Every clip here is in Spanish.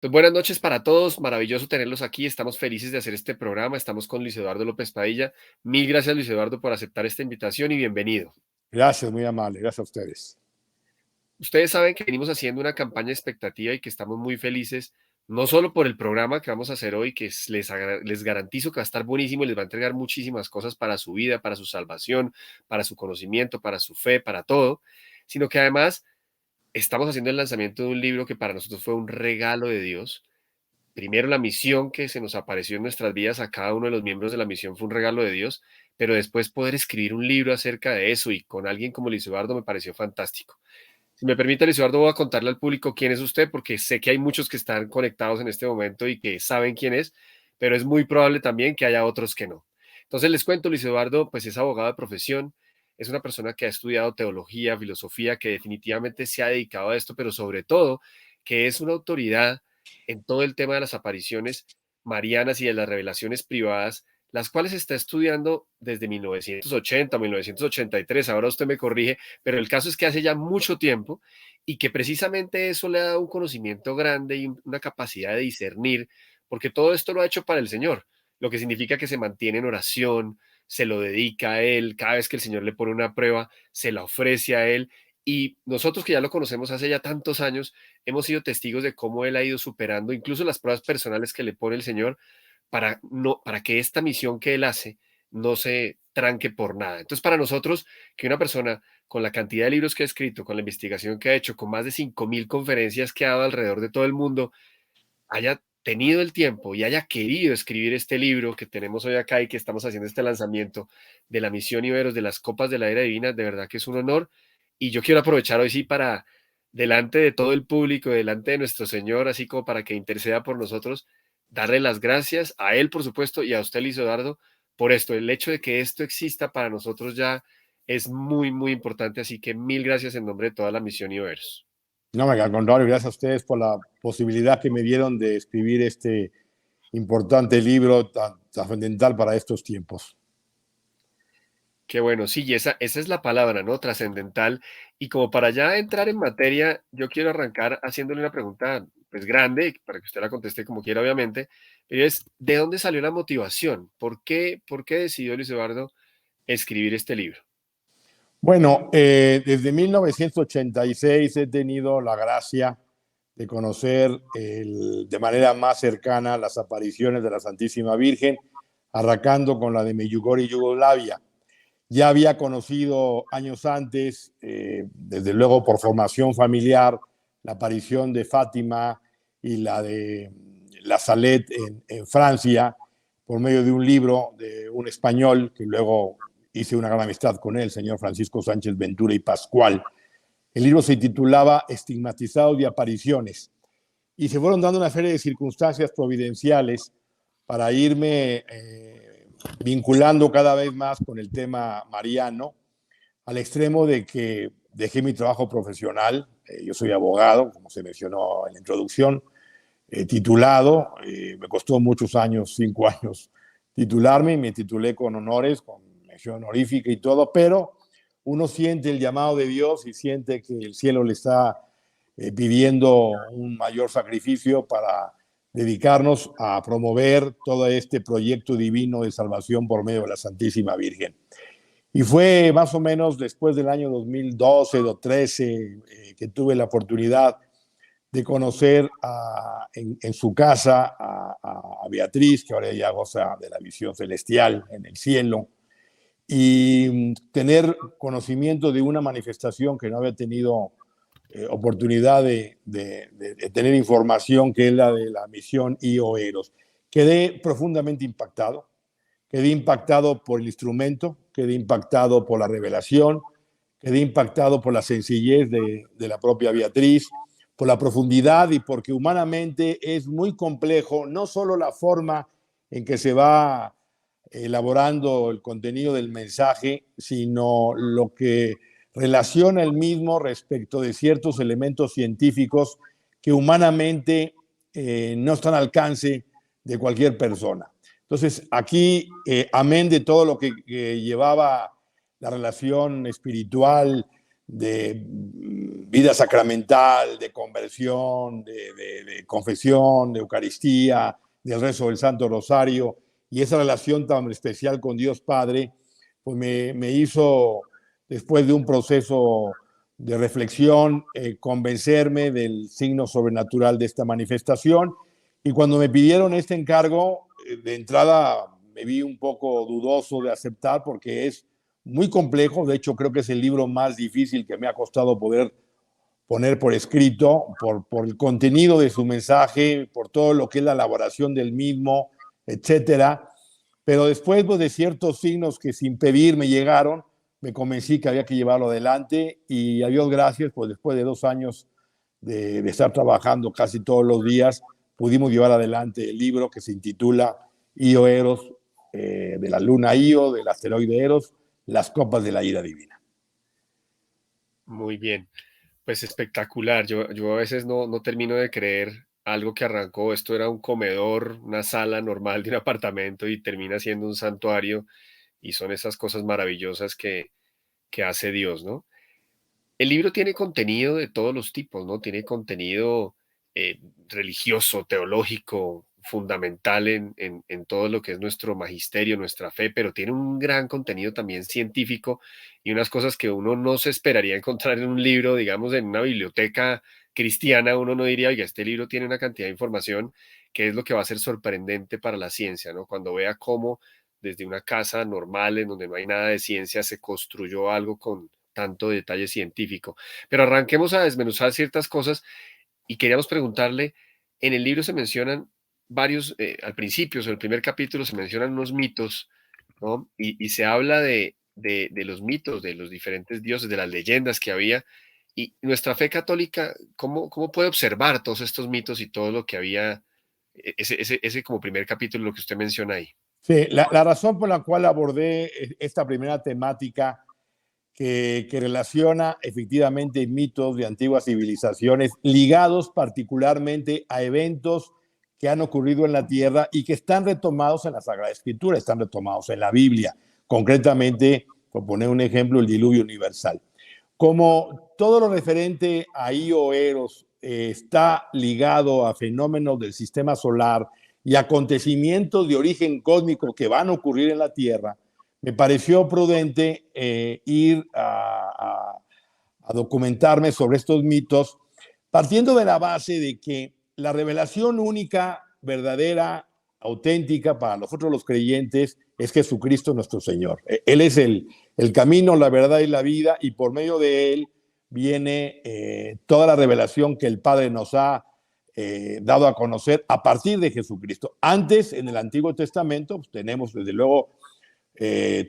Pues buenas noches para todos, maravilloso tenerlos aquí, estamos felices de hacer este programa, estamos con Luis Eduardo López Padilla. Mil gracias Luis Eduardo por aceptar esta invitación y bienvenido. Gracias, muy amable. Gracias a ustedes. Ustedes saben que venimos haciendo una campaña de expectativa y que estamos muy felices, no solo por el programa que vamos a hacer hoy, que les garantizo que va a estar buenísimo y les va a entregar muchísimas cosas para su vida, para su salvación, para su conocimiento, para su fe, para todo, sino que además estamos haciendo el lanzamiento de un libro que para nosotros fue un regalo de Dios. Primero, la misión que se nos apareció en nuestras vidas a cada uno de los miembros de la misión fue un regalo de Dios, pero después poder escribir un libro acerca de eso y con alguien como Luis Eduardo me pareció fantástico. Si me permite, Luis Eduardo, voy a contarle al público quién es usted, porque sé que hay muchos que están conectados en este momento y que saben quién es, pero es muy probable también que haya otros que no. Entonces les cuento, Luis Eduardo, pues es abogado de profesión, es una persona que ha estudiado teología, filosofía, que definitivamente se ha dedicado a esto, pero sobre todo que es una autoridad en todo el tema de las apariciones marianas y de las revelaciones privadas, las cuales está estudiando desde 1980, 1983, ahora usted me corrige, pero el caso es que hace ya mucho tiempo y que precisamente eso le ha dado un conocimiento grande y una capacidad de discernir, porque todo esto lo ha hecho para el Señor, lo que significa que se mantiene en oración, se lo dedica a Él, cada vez que el Señor le pone una prueba, se la ofrece a Él. Y nosotros que ya lo conocemos hace ya tantos años, hemos sido testigos de cómo Él ha ido superando incluso las pruebas personales que le pone el Señor para, no, para que esta misión que Él hace no se tranque por nada. Entonces, para nosotros, que una persona con la cantidad de libros que ha escrito, con la investigación que ha hecho, con más de 5.000 conferencias que ha dado alrededor de todo el mundo, haya tenido el tiempo y haya querido escribir este libro que tenemos hoy acá y que estamos haciendo este lanzamiento de la misión Iberos de las Copas de la Era Divina, de verdad que es un honor. Y yo quiero aprovechar hoy sí para, delante de todo el público, delante de nuestro Señor, así como para que interceda por nosotros, darle las gracias a Él, por supuesto, y a usted, Luis Eduardo, por esto. El hecho de que esto exista para nosotros ya es muy, muy importante. Así que mil gracias en nombre de toda la misión Iberos. No, al contrario, gracias a ustedes por la posibilidad que me dieron de escribir este importante libro tan trascendental para estos tiempos. Qué bueno, sí, y esa es la palabra, ¿no? Trascendental. Y como para ya entrar en materia, yo quiero arrancar haciéndole una pregunta, pues grande, para que usted la conteste como quiera, obviamente, pero es, ¿de dónde salió la motivación? Por qué decidió Luis Eduardo escribir este libro? Bueno, desde 1986 he tenido la gracia de conocer de manera más cercana las apariciones de la Santísima Virgen, arrancando con la de Medjugorje, Yugoslavia. Ya había conocido años antes, desde luego por formación familiar, la aparición de Fátima y la de La Salette en Francia, por medio de un libro de un español que luego hice una gran amistad con él, el señor Francisco Sánchez Ventura y Pascual. El libro se titulaba Estigmatizados de apariciones y se fueron dando una serie de circunstancias providenciales para irme vinculando cada vez más con el tema mariano, al extremo de que dejé mi trabajo profesional. Yo soy abogado, como se mencionó en la introducción, titulado. Me costó muchos años, 5 años, titularme y me titulé con honores, con mención honorífica y todo, pero uno siente el llamado de Dios y siente que el cielo le está pidiendo un mayor sacrificio para dedicarnos a promover todo este proyecto divino de salvación por medio de la Santísima Virgen. Y fue más o menos después del año 2012 o 2013 que tuve la oportunidad de conocer en su casa a Beatriz, que ahora ya goza de la visión celestial en el cielo, y tener conocimiento de una manifestación que no había tenido oportunidad de tener información, que es la de la misión Io Eros. Quedé profundamente impactado. Quedé impactado por el instrumento, quedé impactado por la revelación, quedé impactado por la sencillez de la propia Beatriz, por la profundidad y porque humanamente es muy complejo, no solo la forma en que se va elaborando el contenido del mensaje, sino lo que relaciona el mismo respecto de ciertos elementos científicos que humanamente no están al alcance de cualquier persona. Entonces, aquí, amén de todo lo que llevaba la relación espiritual de vida sacramental, de conversión, de confesión, de Eucaristía, del rezo del Santo Rosario, y esa relación tan especial con Dios Padre, pues me hizo, después de un proceso de reflexión, convencerme del signo sobrenatural de esta manifestación. Y cuando me pidieron este encargo, de entrada me vi un poco dudoso de aceptar porque es muy complejo. De hecho, creo que es el libro más difícil que me ha costado poder poner por escrito, por el contenido de su mensaje, por todo lo que es la elaboración del mismo, etcétera. Pero después, pues, de ciertos signos que sin pedir me llegaron, me convencí que había que llevarlo adelante, y a Dios gracias, pues después de 2 años de estar trabajando casi todos los días, pudimos llevar adelante el libro que se intitula Io Eros, de la luna Io, del asteroide Eros, las copas de la ira divina. Muy bien. Pues espectacular. Yo a veces no termino de creer algo que arrancó. Esto era un comedor, una sala normal de un apartamento y termina siendo un santuario y son esas cosas maravillosas que hace Dios, ¿no? El libro tiene contenido de todos los tipos, ¿no? Tiene contenido religioso, teológico, fundamental en todo lo que es nuestro magisterio, nuestra fe, pero tiene un gran contenido también científico y unas cosas que uno no se esperaría encontrar en un libro, digamos, en una biblioteca cristiana. Uno no diría, oiga, este libro tiene una cantidad de información que es lo que va a ser sorprendente para la ciencia, ¿no? Cuando vea cómo desde una casa normal en donde no hay nada de ciencia se construyó algo con tanto detalle científico. Pero arranquemos a desmenuzar ciertas cosas y queríamos preguntarle, en el libro se mencionan varios, al principio, sobre el primer capítulo, se mencionan unos mitos, ¿no? Y se habla de los mitos, de los diferentes dioses, de las leyendas que había. Y nuestra fe católica, ¿cómo puede observar todos estos mitos y todo lo que había, ese como primer capítulo, lo que usted menciona ahí? Sí, la razón por la cual abordé esta primera temática que relaciona efectivamente mitos de antiguas civilizaciones ligados particularmente a eventos que han ocurrido en la Tierra y que están retomados en la Sagrada Escritura, están retomados en la Biblia. Concretamente, por poner un ejemplo, el diluvio universal. Como todo lo referente a Io Eros está ligado a fenómenos del sistema solar y acontecimientos de origen cósmico que van a ocurrir en la Tierra, me pareció prudente ir a documentarme sobre estos mitos, partiendo de la base de que la revelación única, verdadera, auténtica para nosotros los creyentes es Jesucristo nuestro Señor. Él es el camino, la verdad y la vida, y por medio de Él viene toda la revelación que el Padre nos ha dado a conocer a partir de Jesucristo. Antes, en el Antiguo Testamento, pues, tenemos desde luego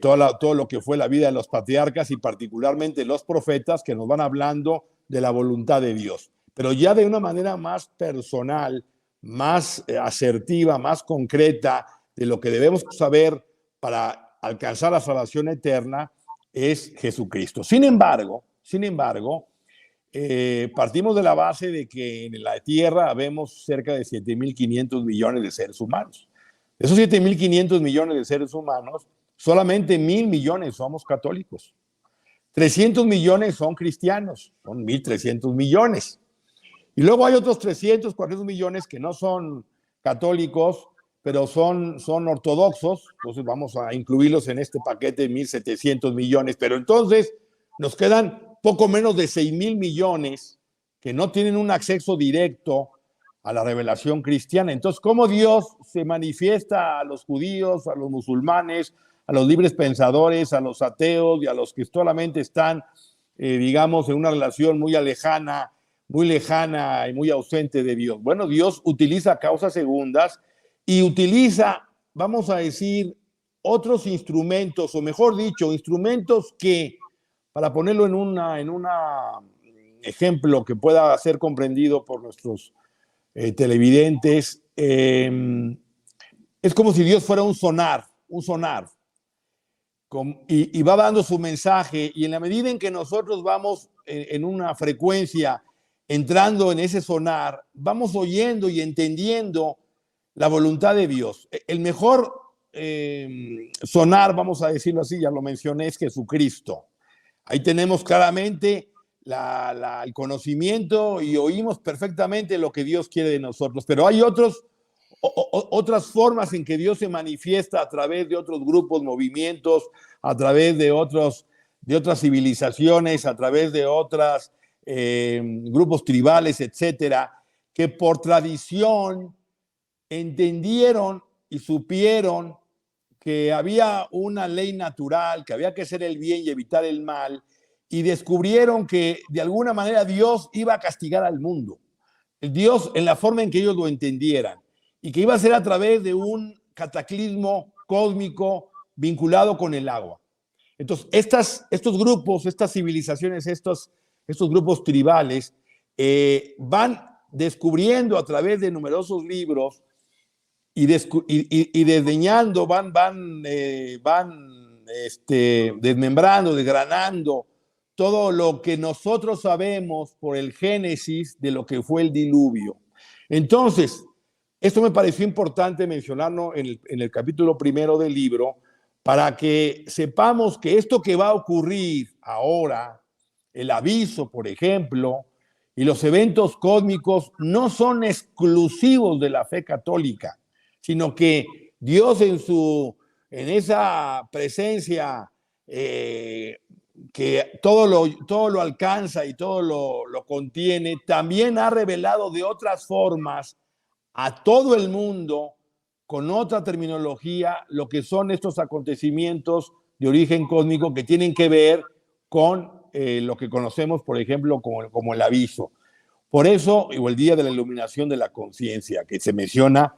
todo lo que fue la vida de los patriarcas y particularmente los profetas que nos van hablando de la voluntad de Dios. Pero ya de una manera más personal, más asertiva, más concreta, de lo que debemos saber para alcanzar la salvación eterna es Jesucristo. Sin embargo, partimos de la base de que en la Tierra habemos cerca de 7.500 millones de seres humanos. De esos 7.500 millones de seres humanos, solamente 1.000 millones somos católicos. 300 millones son cristianos, son 1.300 millones. Y luego hay otros 300, 400 millones que no son católicos, pero son ortodoxos. Entonces vamos a incluirlos en este paquete de 1.700 millones. Pero entonces nos quedan poco menos de 6.000 millones que no tienen un acceso directo a la revelación cristiana. Entonces, ¿cómo Dios se manifiesta a los judíos, a los musulmanes, a los libres pensadores, a los ateos y a los que solamente están, digamos, en una relación muy lejana y muy ausente de Dios? Bueno, Dios utiliza causas segundas y utiliza, vamos a decir, otros instrumentos, o mejor dicho, instrumentos que, para ponerlo en un ejemplo que pueda ser comprendido por nuestros televidentes, es como si Dios fuera un sonar, y va dando su mensaje, y en la medida en que nosotros vamos en una frecuencia entrando en ese sonar, vamos oyendo y entendiendo la voluntad de Dios. El mejor sonar, vamos a decirlo así, ya lo mencioné, es Jesucristo. Ahí tenemos claramente el conocimiento y oímos perfectamente lo que Dios quiere de nosotros, pero hay otras formas en que Dios se manifiesta a través de otros grupos, movimientos, a través de otras civilizaciones, a través de otros grupos tribales, etcétera, que por tradición entendieron y supieron que había una ley natural, que había que hacer el bien y evitar el mal, y descubrieron que de alguna manera Dios iba a castigar al mundo. El Dios en la forma en que ellos lo entendieran, y que iba a ser a través de un cataclismo cósmico vinculado con el agua. Entonces, estos grupos, estas civilizaciones, estos grupos tribales van descubriendo a través de numerosos libros y desdeñando, van desmembrando, desgranando todo lo que nosotros sabemos por el Génesis de lo que fue el diluvio. Entonces, esto me pareció importante mencionarlo en el capítulo primero del libro, para que sepamos que esto que va a ocurrir ahora, el aviso, por ejemplo, y los eventos cósmicos no son exclusivos de la fe católica, sino que Dios en esa presencia que todo lo alcanza y todo lo contiene, también ha revelado de otras formas a todo el mundo, con otra terminología, lo que son estos acontecimientos de origen cósmico que tienen que ver con lo que conocemos, por ejemplo, como el aviso. Por eso, o el Día de la Iluminación de la Conciencia, que se menciona,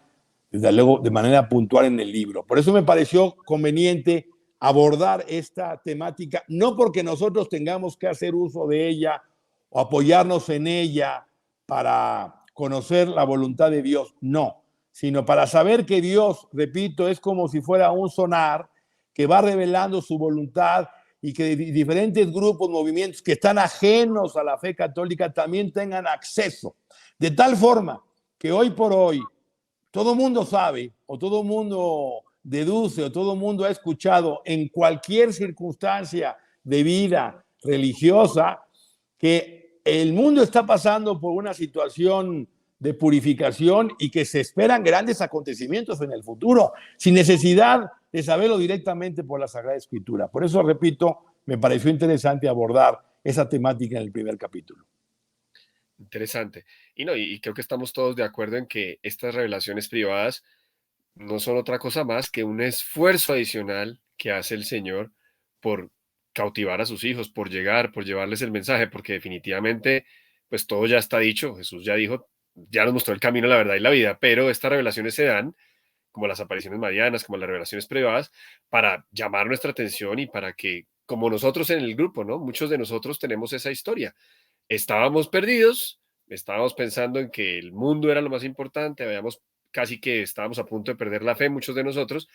desde luego, de manera puntual en el libro. Por eso me pareció conveniente abordar esta temática, no porque nosotros tengamos que hacer uso de ella o apoyarnos en ella para conocer la voluntad de Dios, no, sino para saber que Dios, repito, es como si fuera un sonar que va revelando su voluntad, y que diferentes grupos, movimientos que están ajenos a la fe católica también tengan acceso, de tal forma que hoy por hoy todo mundo sabe, o todo mundo deduce, o todo mundo ha escuchado en cualquier circunstancia de vida religiosa, que el mundo está pasando por una situación de purificación y que se esperan grandes acontecimientos en el futuro, sin necesidad de saberlo directamente por la Sagrada Escritura. Por eso, repito, me pareció interesante abordar esa temática en el primer capítulo. Interesante. Y no, y creo que estamos todos de acuerdo en que estas revelaciones privadas no son otra cosa más que un esfuerzo adicional que hace el Señor por cautivar a sus hijos, por llegar, por llevarles el mensaje, porque definitivamente, pues todo ya está dicho. Jesús ya dijo, ya nos mostró el camino, la verdad y la vida, pero estas revelaciones se dan, como las apariciones marianas, como las revelaciones privadas, para llamar nuestra atención y para que, como nosotros en el grupo, ¿no? Muchos de nosotros tenemos esa historia. Estábamos perdidos, estábamos pensando en que el mundo era lo más importante, habíamos casi que estábamos a punto de perder la fe, muchos de nosotros,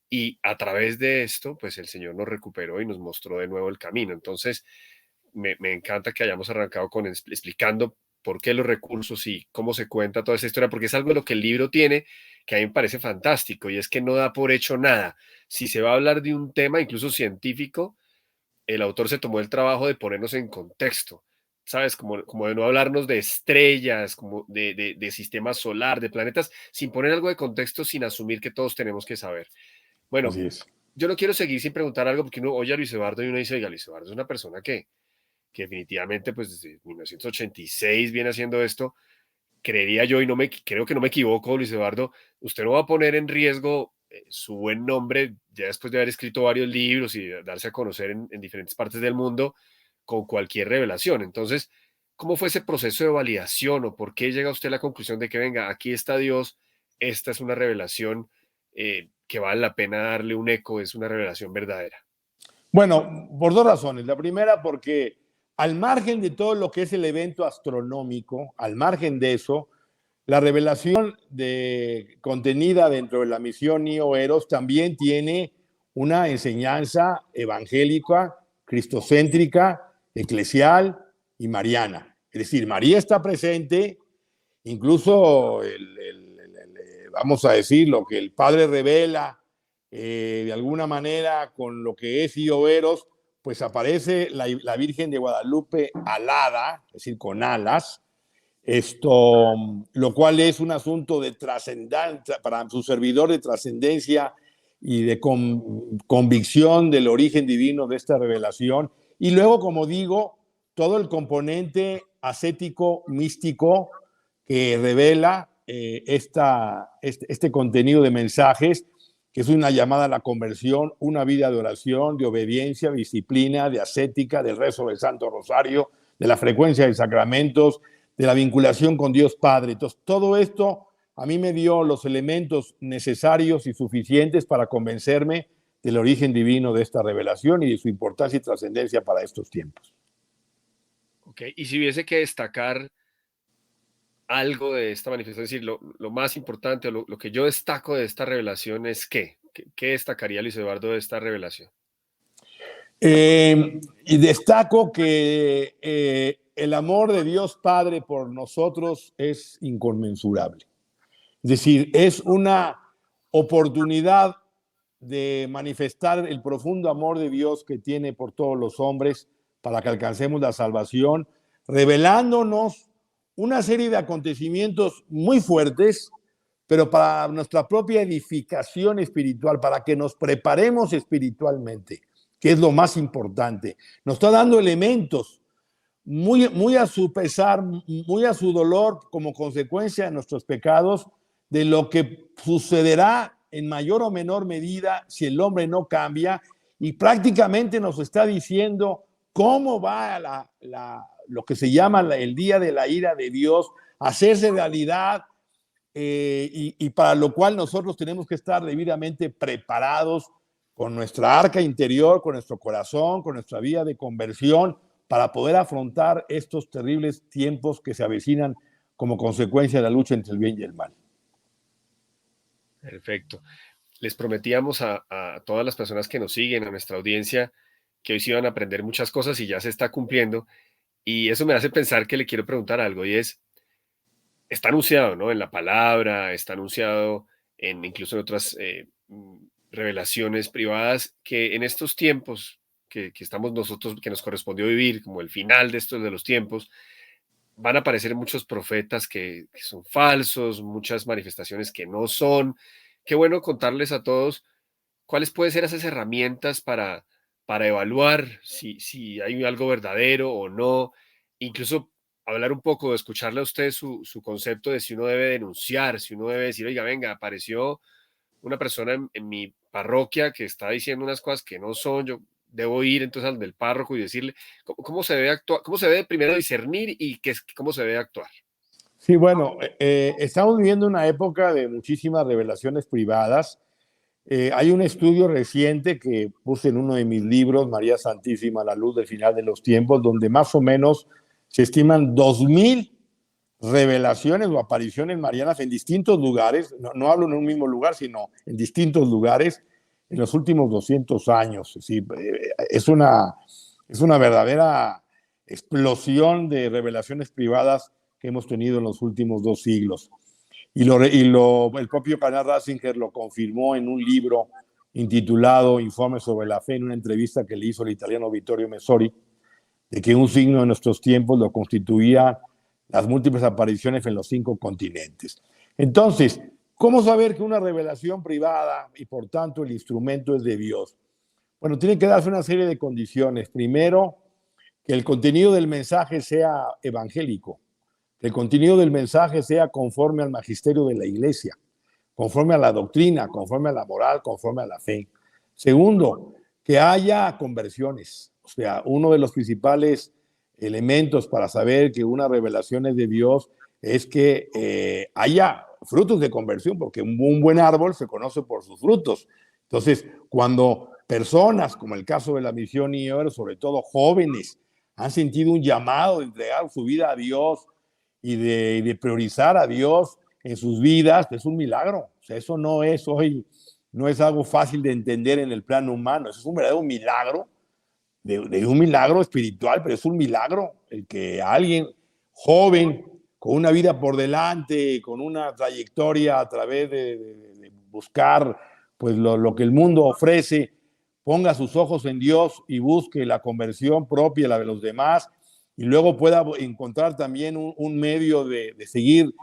y a través de esto, pues el Señor nos recuperó y nos mostró de nuevo el camino. Entonces, me encanta que hayamos arrancado con explicando por qué los recursos y cómo se cuenta toda esa historia, porque es algo de lo que el libro tiene que a mí me parece fantástico, y es que no da por hecho nada. Si se va a hablar de un tema, incluso científico, el autor se tomó el trabajo de ponernos en contexto, ¿sabes? Como de no hablarnos de estrellas, como de sistema solar, de planetas, sin poner algo de contexto, sin asumir que todos tenemos que saber. Bueno, Así es. yo no quiero seguir sin preguntar algo, porque uno oye a Luis Eduardo y uno dice, oiga, Luis Eduardo es una persona que definitivamente, pues desde 1986 viene haciendo esto. Creería yo, y creo que no me equivoco, Luis Eduardo, usted no va a poner en riesgo su buen nombre, ya después de haber escrito varios libros y darse a conocer en diferentes partes del mundo, con cualquier revelación. Entonces, ¿cómo fue ese proceso de validación, o por qué llega usted a la conclusión de que, venga, aquí está Dios, esta es una revelación que vale la pena darle un eco, es una revelación verdadera? Bueno, por dos razones. La primera, porque al margen de todo lo que es el evento astronómico, al margen de eso, la revelación contenida dentro de la misión Nio Eros también tiene una enseñanza evangélica, cristocéntrica, eclesial y mariana. Es decir, María está presente, incluso vamos a decir, lo que el Padre revela de alguna manera con lo que es Nio Eros, pues aparece la Virgen de Guadalupe alada, es decir, con alas, lo cual es un asunto de trascendencia, para su servidor de trascendencia y de convicción del origen divino de esta revelación. Y luego, como digo, todo el componente ascético, místico, que revela este contenido de mensajes, que es una llamada a la conversión, una vida de oración, de obediencia, de disciplina, de ascética, del rezo del Santo Rosario, de la frecuencia de sacramentos, de la vinculación con Dios Padre. Entonces, todo esto a mí me dio los elementos necesarios y suficientes para convencerme del origen divino de esta revelación y de su importancia y trascendencia para estos tiempos. Ok, y si hubiese que destacar algo de esta manifestación, es decir, lo más importante, o lo que yo destaco de esta revelación es ¿qué destacaría Luis Eduardo de esta revelación? Y destaco que el amor de Dios Padre por nosotros es inconmensurable. Es decir, es una oportunidad de manifestar el profundo amor de Dios que tiene por todos los hombres para que alcancemos la salvación, revelándonos una serie de acontecimientos muy fuertes, pero para nuestra propia edificación espiritual, para que nos preparemos espiritualmente, que es lo más importante. Nos está dando elementos muy a su pesar, muy a su dolor, como consecuencia de nuestros pecados, de lo que sucederá en mayor o menor medida si el hombre no cambia, y prácticamente nos está diciendo cómo va lo que se llama el día de la ira de Dios a hacerse realidad, y para lo cual nosotros tenemos que estar debidamente preparados con nuestra arca interior, con nuestro corazón, con nuestra vida de conversión, para poder afrontar estos terribles tiempos que se avecinan como consecuencia de la lucha entre el bien y el mal. Perfecto. Les prometíamos a todas las personas que nos siguen, a nuestra audiencia, que hoy sí iban a aprender muchas cosas y ya se está cumpliendo. Y eso me hace pensar que le quiero preguntar algo, y es, está anunciado, ¿no? En la palabra, está anunciado incluso en otras revelaciones privadas, que en estos tiempos que estamos nosotros, que nos correspondió vivir, como el final de estos de los tiempos, van a aparecer muchos profetas que son falsos, muchas manifestaciones que no son. Qué bueno contarles a todos cuáles pueden ser esas herramientas para evaluar si hay algo verdadero o no, incluso hablar un poco, escucharle a usted su concepto de si uno debe denunciar, si uno debe decir, oiga, venga, apareció una persona en mi parroquia que está diciendo unas cosas que no son, yo debo ir entonces al del párroco y decirle cómo se debe actuar, cómo se debe primero discernir y cómo se debe actuar. Sí, bueno, estamos viviendo una época de muchísimas revelaciones privadas. Hay un estudio reciente que puse en uno de mis libros, María Santísima, la luz del final de los tiempos, donde más o menos se estiman 2000 revelaciones o apariciones marianas en distintos lugares, no hablo en un mismo lugar, sino en distintos lugares en los últimos 200 años. Es una verdadera explosión de revelaciones privadas que hemos tenido en los últimos 2 siglos. El propio Canal Ratzinger lo confirmó en un libro intitulado Informe sobre la fe, en una entrevista que le hizo el italiano Vittorio Messori, de que un signo de nuestros tiempos lo constituía las múltiples apariciones en los 5 continentes. Entonces, ¿cómo saber que una revelación privada y por tanto el instrumento es de Dios? Bueno, tiene que darse una serie de condiciones. Primero, que el contenido del mensaje sea evangélico, que el contenido del mensaje sea conforme al magisterio de la Iglesia, conforme a la doctrina, conforme a la moral, conforme a la fe. Segundo, que haya conversiones. O sea, uno de los principales elementos para saber que una revelación es de Dios es que haya frutos de conversión, porque un buen árbol se conoce por sus frutos. Entonces, cuando personas, como el caso de la misión IOR, sobre todo jóvenes, han sentido un llamado de entregar su vida a Dios y de priorizar a Dios en sus vidas, es un milagro. O sea, eso no es hoy, no es algo fácil de entender en el plano humano, eso es un verdadero milagro, de un milagro espiritual, pero es un milagro el que alguien joven, con una vida por delante, con una trayectoria a través de buscar pues lo que el mundo ofrece, ponga sus ojos en Dios y busque la conversión propia, la de los demás, y luego pueda encontrar también un medio de seguir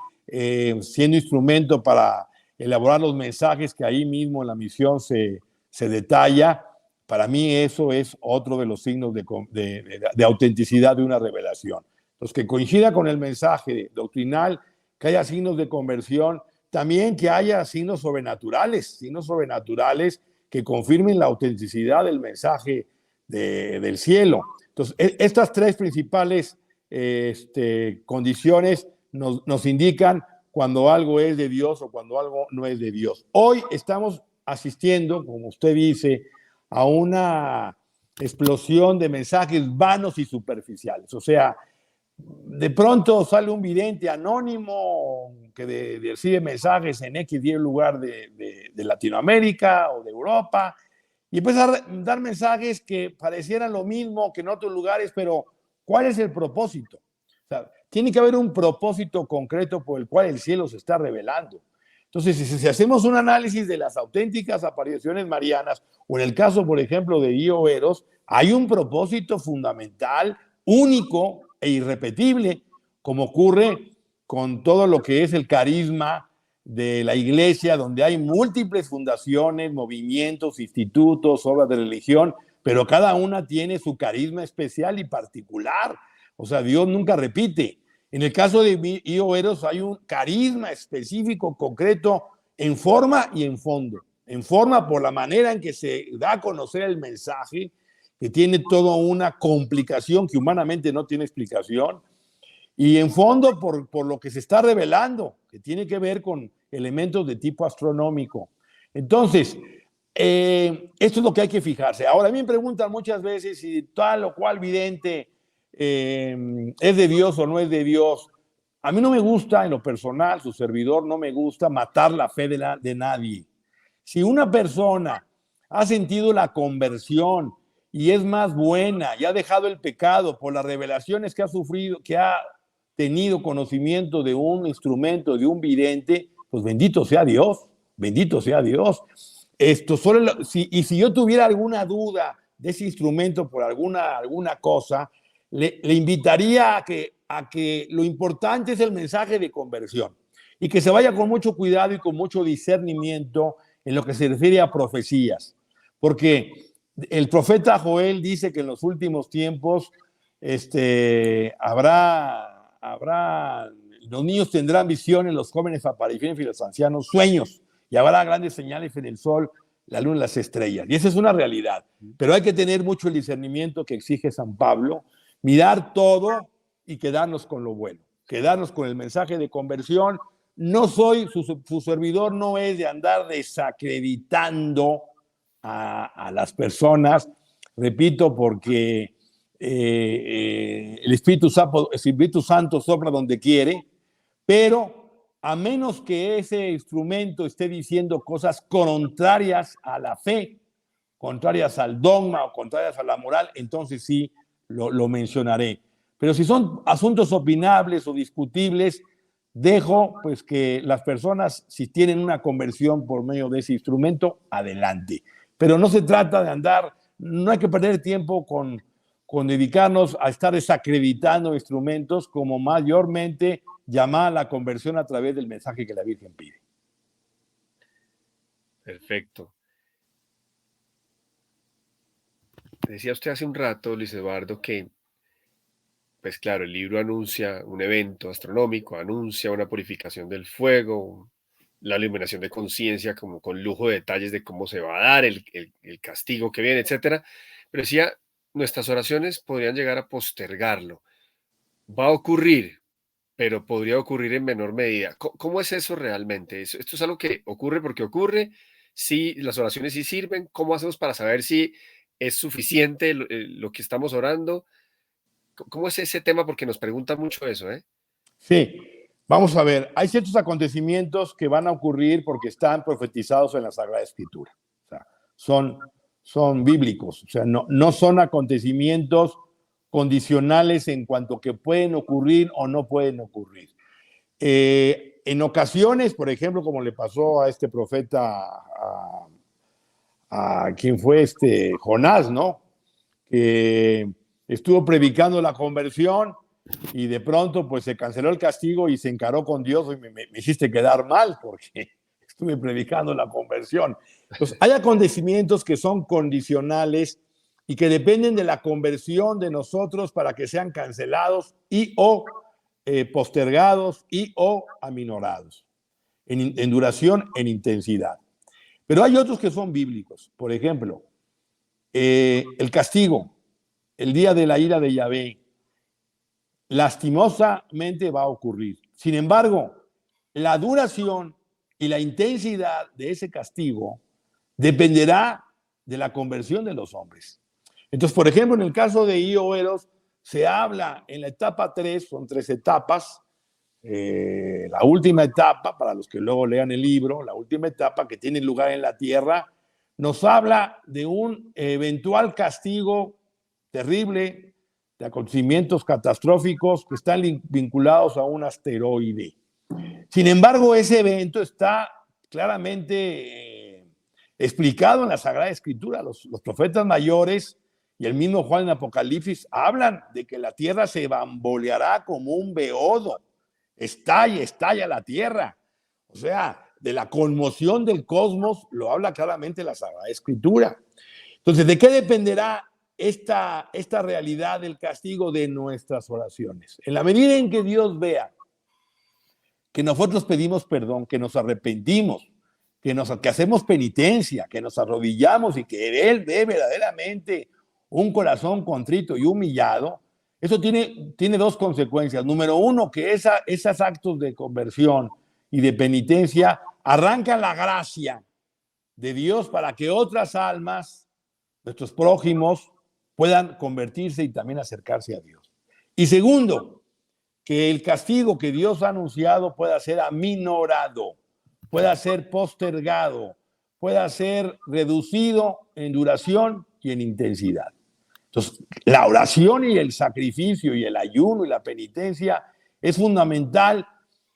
siendo instrumento para elaborar los mensajes que ahí mismo en la misión se detalla. Para mí eso es otro de los signos de autenticidad de una revelación. Entonces, que coincida con el mensaje doctrinal, que haya signos de conversión, también que haya signos sobrenaturales que confirmen la autenticidad del mensaje del cielo. Entonces, estas tres principales condiciones nos indican cuando algo es de Dios o cuando algo no es de Dios. Hoy estamos asistiendo, como usted dice, a una explosión de mensajes vanos y superficiales. O sea, de pronto sale un vidente anónimo que recibe mensajes en X y lugar de Latinoamérica o de Europa y empieza a dar mensajes que parecieran lo mismo que en otros lugares, pero ¿cuál es el propósito? O sea, tiene que haber un propósito concreto por el cual el cielo se está revelando. Entonces, si hacemos un análisis de las auténticas apariciones marianas, o en el caso, por ejemplo, de Io Eros, hay un propósito fundamental, único e irrepetible, como ocurre con todo lo que es el carisma de la iglesia, donde hay múltiples fundaciones, movimientos, institutos, obras de religión, pero cada una tiene su carisma especial y particular. O sea, Dios nunca repite. En el caso de Io Eros hay un carisma específico, concreto, en forma y en fondo. En forma por la manera en que se da a conocer el mensaje, que tiene toda una complicación que humanamente no tiene explicación, y en fondo por lo que se está revelando, que tiene que ver con elementos de tipo astronómico. Entonces, esto es lo que hay que fijarse. Ahora, a mí me preguntan muchas veces si tal o cual vidente es de Dios o no es de Dios. A mí no me gusta, en lo personal, su servidor, no me gusta matar la fe de nadie. Si una persona ha sentido la conversión y es más buena y ha dejado el pecado por las revelaciones que ha sufrido, que ha tenido conocimiento de un instrumento, de un vidente, pues bendito sea Dios, bendito sea Dios. Si yo tuviera alguna duda de ese instrumento por alguna cosa, le invitaría a que lo importante es el mensaje de conversión y que se vaya con mucho cuidado y con mucho discernimiento en lo que se refiere a profecías, porque el profeta Joel dice que en los últimos tiempos los niños tendrán visiones, los jóvenes apariciones y los ancianos sueños, y habrá grandes señales en el sol, la luna y las estrellas. Y esa es una realidad, pero hay que tener mucho el discernimiento que exige San Pablo, mirar todo y quedarnos con lo bueno, quedarnos con el mensaje de conversión. No soy, su servidor no es de andar desacreditando a las personas, repito, porque el Espíritu Santo sopla donde quiere, pero a menos que ese instrumento esté diciendo cosas contrarias a la fe, contrarias al dogma o contrarias a la moral, entonces sí lo mencionaré. Pero si son asuntos opinables o discutibles, dejo pues que las personas, si tienen una conversión por medio de ese instrumento, adelante. Pero no se trata de andar, no hay que perder tiempo con dedicarnos a estar desacreditando instrumentos, como mayormente llamar a la conversión a través del mensaje que la Virgen pide. Perfecto. Decía usted hace un rato, Luis Eduardo, que, pues claro, el libro anuncia un evento astronómico, anuncia una purificación del fuego, la iluminación de conciencia, como con lujo de detalles de cómo se va a dar, el castigo que viene, etcétera. Pero decía, nuestras oraciones podrían llegar a postergarlo. Va a ocurrir, pero podría ocurrir en menor medida. ¿Cómo es eso realmente? ¿Esto es algo que ocurre porque ocurre? ¿Sí, las oraciones sí sirven? ¿Cómo hacemos para saber si es suficiente lo que estamos orando? ¿Cómo es ese tema? Porque nos preguntan mucho eso, ¿eh? Sí, vamos a ver, hay ciertos acontecimientos que van a ocurrir porque están profetizados en la Sagrada Escritura. O sea, son bíblicos, o sea, no son acontecimientos condicionales en cuanto que pueden ocurrir o no pueden ocurrir. En ocasiones, por ejemplo, como le pasó a este profeta, a quien fue Jonás, ¿no? Que estuvo predicando la conversión y de pronto pues se canceló el castigo y se encaró con Dios y me hiciste quedar mal porque estuve predicando la conversión. Entonces, hay acontecimientos que son condicionales y que dependen de la conversión de nosotros para que sean cancelados y o postergados y o aminorados en duración, en intensidad. Pero hay otros que son bíblicos. Por ejemplo, el castigo, el día de la ira de Yahvé, lastimosamente va a ocurrir. Sin embargo, la duración y la intensidad de ese castigo dependerá de la conversión de los hombres. Entonces, por ejemplo, en el caso de Ioeros, se habla en la etapa 3, son 3 etapas, la última etapa, para los que luego lean el libro, la última etapa que tiene lugar en la tierra, nos habla de un eventual castigo terrible, de acontecimientos catastróficos que están vinculados a un asteroide. Sin embargo, ese evento está claramente explicado en la Sagrada Escritura. Los profetas mayores y el mismo Juan en Apocalipsis hablan de que la tierra se bamboleará como un beodo. Estalla la tierra. O sea, de la conmoción del cosmos lo habla claramente la Sagrada Escritura. Entonces, ¿de qué dependerá esta realidad del castigo? De nuestras oraciones. En la medida en que Dios vea que nosotros pedimos perdón, que nos arrepentimos, que hacemos penitencia, que nos arrodillamos y que Él ve verdaderamente un corazón contrito y humillado, eso tiene dos consecuencias. Número uno, que esos actos de conversión y de penitencia arrancan la gracia de Dios para que otras almas, nuestros prójimos, puedan convertirse y también acercarse a Dios. Y segundo, que el castigo que Dios ha anunciado pueda ser aminorado, pueda ser postergado, pueda ser reducido en duración y en intensidad. Entonces, la oración y el sacrificio y el ayuno y la penitencia es fundamental.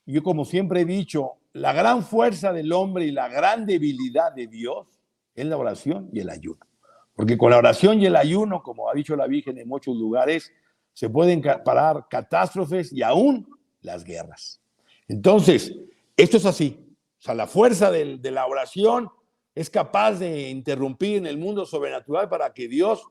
Yo, como siempre he dicho, la gran fuerza del hombre y la gran debilidad de Dios es la oración y el ayuno. Porque con la oración y el ayuno, como ha dicho la Virgen en muchos lugares, se pueden parar catástrofes y aún las guerras. Entonces, esto es así. O sea, la fuerza de la oración es capaz de interrumpir en el mundo sobrenatural para que Dios,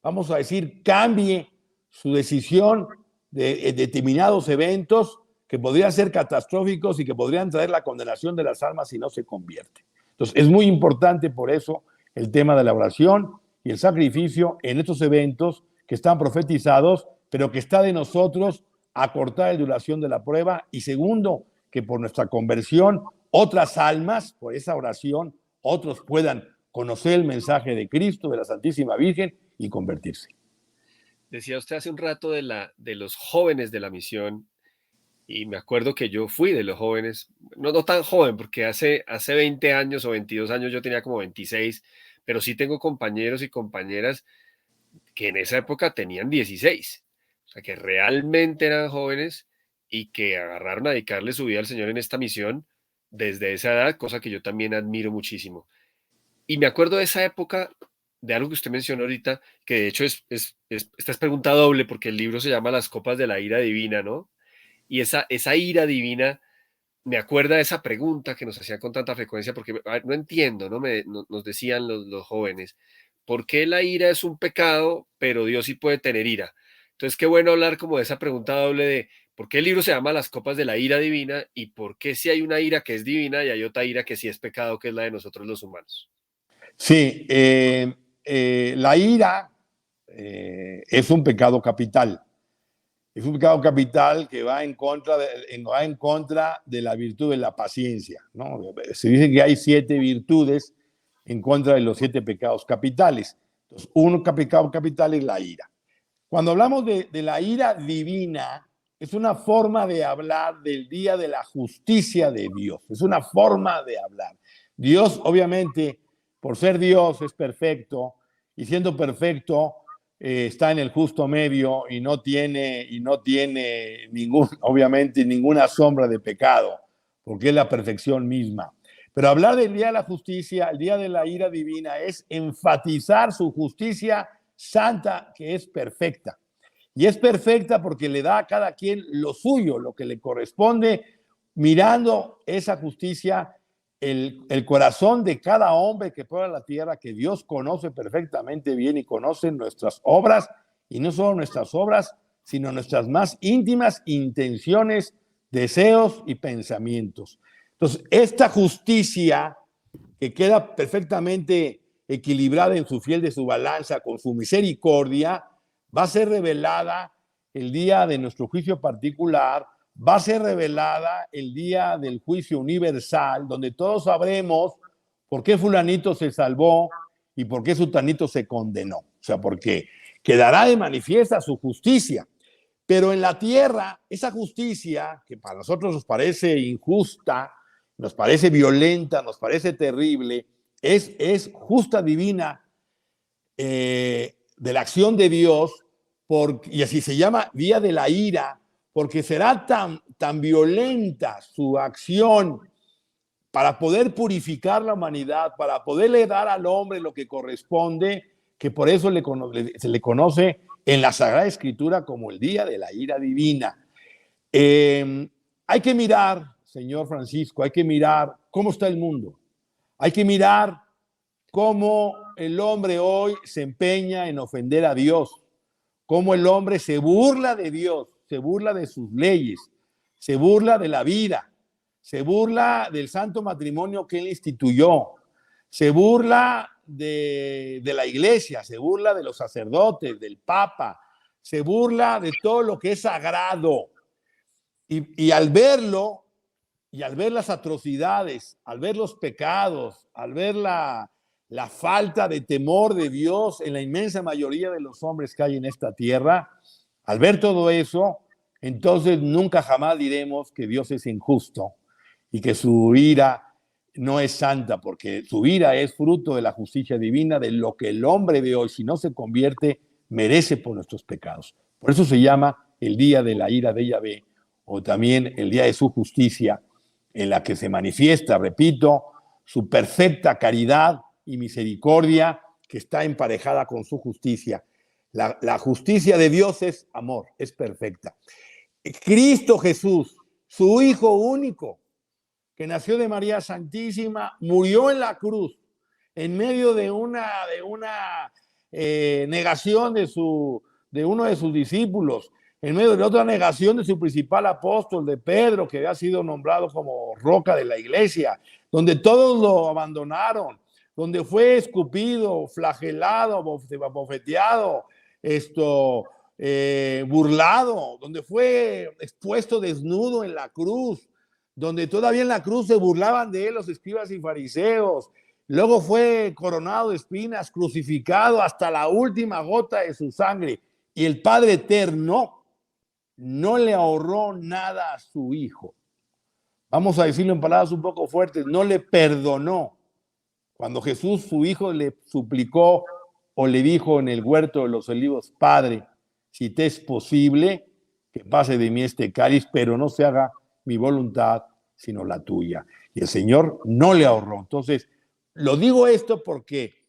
vamos a decir, cambie su decisión de determinados eventos que podrían ser catastróficos y que podrían traer la condenación de las almas si no se convierte. Entonces, es muy importante por eso el tema de la oración y el sacrificio en estos eventos que están profetizados, pero que está de nosotros acortar la duración de la prueba. Y segundo, que por nuestra conversión, otras almas, por esa oración, otros puedan conocer el mensaje de Cristo, de la Santísima Virgen, y convertirse. Decía usted hace un rato de los jóvenes de la misión, y me acuerdo que yo fui de los jóvenes, no tan joven, porque hace 20 años o 22 años yo tenía como 26, pero sí tengo compañeros y compañeras que en esa época tenían 16, o sea, que realmente eran jóvenes y que agarraron a dedicarle su vida al Señor en esta misión desde esa edad, cosa que yo también admiro muchísimo. Y me acuerdo de esa época, de algo que usted mencionó ahorita, que de hecho esta es pregunta doble, porque el libro se llama Las copas de la ira divina, ¿no? Y esa ira divina me acuerda de esa pregunta que nos hacían con tanta frecuencia, porque no entiendo, ¿no? Nos decían los jóvenes, ¿por qué la ira es un pecado, pero Dios sí puede tener ira? Entonces, qué bueno hablar como de esa pregunta doble de por qué el libro se llama Las copas de la ira divina y por qué si hay una ira que es divina y hay otra ira que sí es pecado, que es la de nosotros los humanos. Sí, la ira es un pecado capital. Es un pecado capital que va en contra de la virtud de la paciencia, ¿no? Se dice que hay 7 virtudes en contra de los 7 pecados capitales. Entonces, un pecado capital es la ira. Cuando hablamos de la ira divina, es una forma de hablar del día de la justicia de Dios. Es una forma de hablar. Dios, obviamente, por ser Dios, es perfecto, y siendo perfecto, está en el justo medio y no tiene obviamente ninguna sombra de pecado, porque es la perfección misma. Pero hablar del día de la justicia, el día de la ira divina, es enfatizar su justicia santa, que es perfecta. Y es perfecta porque le da a cada quien lo suyo, lo que le corresponde, mirando esa justicia, el corazón de cada hombre que prueba la tierra, que Dios conoce perfectamente bien y conoce nuestras obras, y no solo nuestras obras, sino nuestras más íntimas intenciones, deseos y pensamientos. Entonces, esta justicia que queda perfectamente equilibrada en su fiel de su balanza con su misericordia, va a ser revelada el día de nuestro juicio particular, va a ser revelada el día del juicio universal, donde todos sabremos por qué fulanito se salvó y por qué sutanito se condenó. O sea, porque quedará de manifiesta su justicia. Pero en la tierra, esa justicia, que para nosotros nos parece injusta, nos parece violenta, nos parece terrible, es justa, divina, de la acción de Dios, y así se llama día de la ira, porque será tan violenta su acción para poder purificar la humanidad, para poderle dar al hombre lo que corresponde, que por eso se le conoce en la Sagrada Escritura como el día de la ira divina. Hay que mirar, señor Francisco, hay que mirar cómo está el mundo. Hay que mirar cómo el hombre hoy se empeña en ofender a Dios, cómo el hombre se burla de Dios, se burla de sus leyes, se burla de la vida, se burla del santo matrimonio que él instituyó, se burla de la iglesia, se burla de los sacerdotes, del papa, se burla de todo lo que es sagrado. Y al verlo, y al ver las atrocidades, al ver los pecados, al ver la falta de temor de Dios en la inmensa mayoría de los hombres que hay en esta tierra, al ver todo eso, entonces nunca jamás diremos que Dios es injusto y que su ira no es santa, porque su ira es fruto de la justicia divina, de lo que el hombre de hoy, si no se convierte, merece por nuestros pecados. Por eso se llama el día de la ira de Yahvé, o también el día de su justicia, en la que se manifiesta, repito, su perfecta caridad y misericordia, que está emparejada con su justicia. La justicia de Dios es amor, es perfecta. Cristo Jesús, su Hijo único, que nació de María Santísima, murió en la cruz en medio de una negación de uno de sus discípulos, en medio de otra negación de su principal apóstol, de Pedro, que había sido nombrado como roca de la iglesia, donde todos lo abandonaron, donde fue escupido, flagelado, bofeteado, burlado, donde fue expuesto desnudo en la cruz, donde todavía en la cruz se burlaban de él los escribas y fariseos. Luego fue coronado de espinas, crucificado hasta la última gota de su sangre. Y el Padre Eterno no le ahorró nada a su Hijo. Vamos a decirlo en palabras un poco fuertes, no le perdonó. Cuando Jesús, su Hijo, le suplicó o le dijo en el huerto de los olivos, Padre, si te es posible, que pase de mí este cáliz, pero no se haga mi voluntad, sino la tuya. Y el Señor no le ahorró. Entonces, lo digo esto porque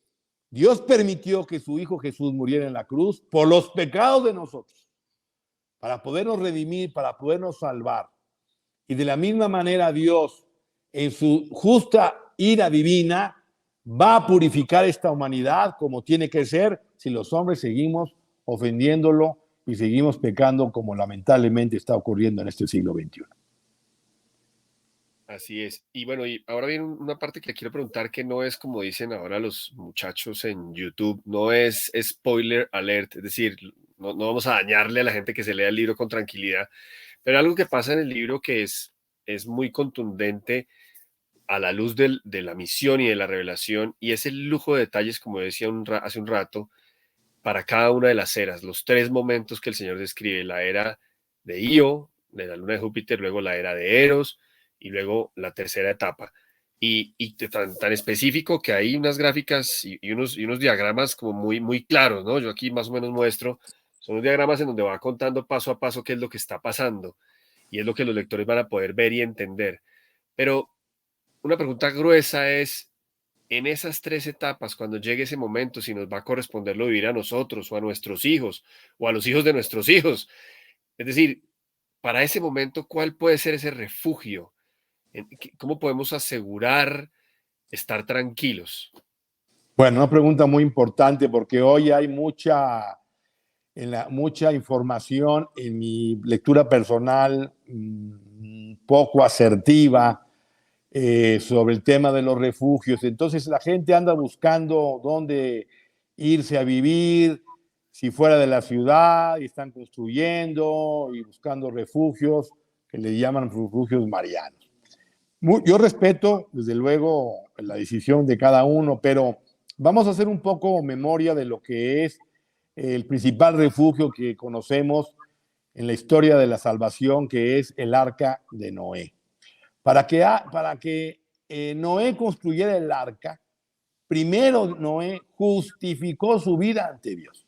Dios permitió que su Hijo Jesús muriera en la cruz por los pecados de nosotros, para podernos redimir, para podernos salvar. Y de la misma manera Dios, en su justa ira divina, va a purificar esta humanidad como tiene que ser si los hombres seguimos ofendiéndolo y seguimos pecando como lamentablemente está ocurriendo en este siglo XXI. Así es. Y bueno, y ahora viene una parte que quiero preguntar que no es como dicen ahora los muchachos en YouTube, no es spoiler alert, es decir, no vamos a dañarle a la gente que se lea el libro con tranquilidad, pero algo que pasa en el libro que es muy contundente a la luz de la misión y de la revelación, y es el lujo de detalles, como decía hace un rato, para cada una de las eras, los tres momentos que el Señor describe, la era de Io, de la luna de Júpiter, luego la era de Eros y luego la tercera etapa. Y tan específico que hay unas gráficas y unos diagramas como muy claros, ¿no? Yo aquí más o menos muestro, son unos diagramas en donde va contando paso a paso qué es lo que está pasando y es lo que los lectores van a poder ver y entender. Pero una pregunta gruesa es, en esas tres etapas, cuando llegue ese momento, si nos va a corresponderlo vivir a nosotros o a nuestros hijos o a los hijos de nuestros hijos, es decir, para ese momento, ¿cuál puede ser ese refugio? ¿Cómo podemos asegurar estar tranquilos? Bueno, una pregunta muy importante porque hoy hay mucha información en mi lectura personal poco asertiva sobre el tema de los refugios. Entonces la gente anda buscando dónde irse a vivir, si fuera de la ciudad, y están construyendo y buscando refugios que le llaman refugios marianos. Yo respeto, desde luego, la decisión de cada uno, pero vamos a hacer un poco memoria de lo que es el principal refugio que conocemos en la historia de la salvación, que es el arca de Noé. Para que Noé construyera el arca, primero Noé justificó su vida ante Dios.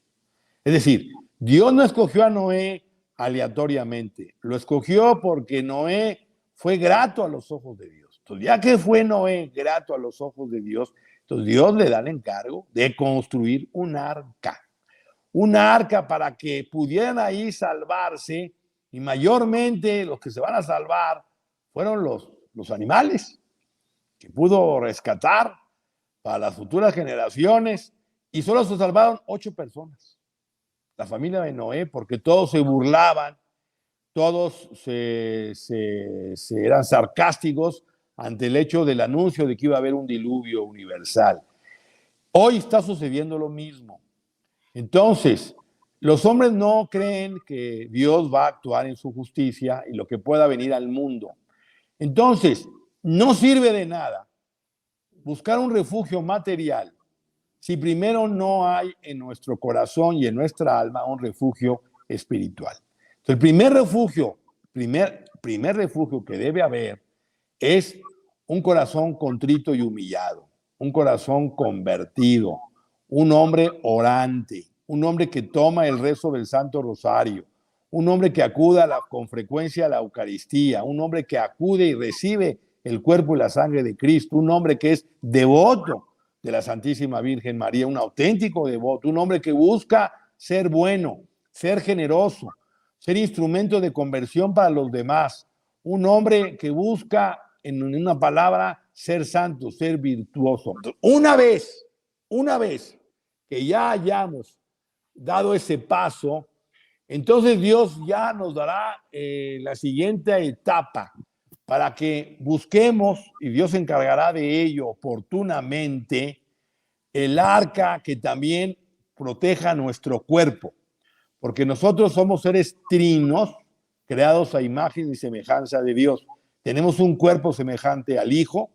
Es decir, Dios no escogió a Noé aleatoriamente, lo escogió porque Noé fue grato a los ojos de Dios. Entonces, ya que fue Noé grato a los ojos de Dios, entonces Dios le da el encargo de construir un arca para que pudieran ahí salvarse, y mayormente los que se van a salvar fueron los animales que pudo rescatar para las futuras generaciones, y solo se salvaron 8 personas, la familia de Noé, porque todos se burlaban, todos eran sarcásticos ante el hecho del anuncio de que iba a haber un diluvio universal. Hoy está sucediendo lo mismo. Entonces, los hombres no creen que Dios va a actuar en su justicia y lo que pueda venir al mundo. Entonces, no sirve de nada buscar un refugio material si primero no hay en nuestro corazón y en nuestra alma un refugio espiritual. Entonces, el primer refugio que debe haber es un corazón contrito y humillado, un corazón convertido, un hombre orante, un hombre que toma el rezo del Santo Rosario, un hombre que acuda con frecuencia a la Eucaristía, un hombre que acude y recibe el cuerpo y la sangre de Cristo, un hombre que es devoto de la Santísima Virgen María, un auténtico devoto, un hombre que busca ser bueno, ser generoso, ser instrumento de conversión para los demás, un hombre que busca, en una palabra, ser santo, ser virtuoso. Una vez que ya hayamos dado ese paso, entonces Dios ya nos dará la siguiente etapa para que busquemos, y Dios se encargará de ello oportunamente, el arca que también proteja nuestro cuerpo, porque nosotros somos seres trinos, creados a imagen y semejanza de Dios. Tenemos un cuerpo semejante al Hijo,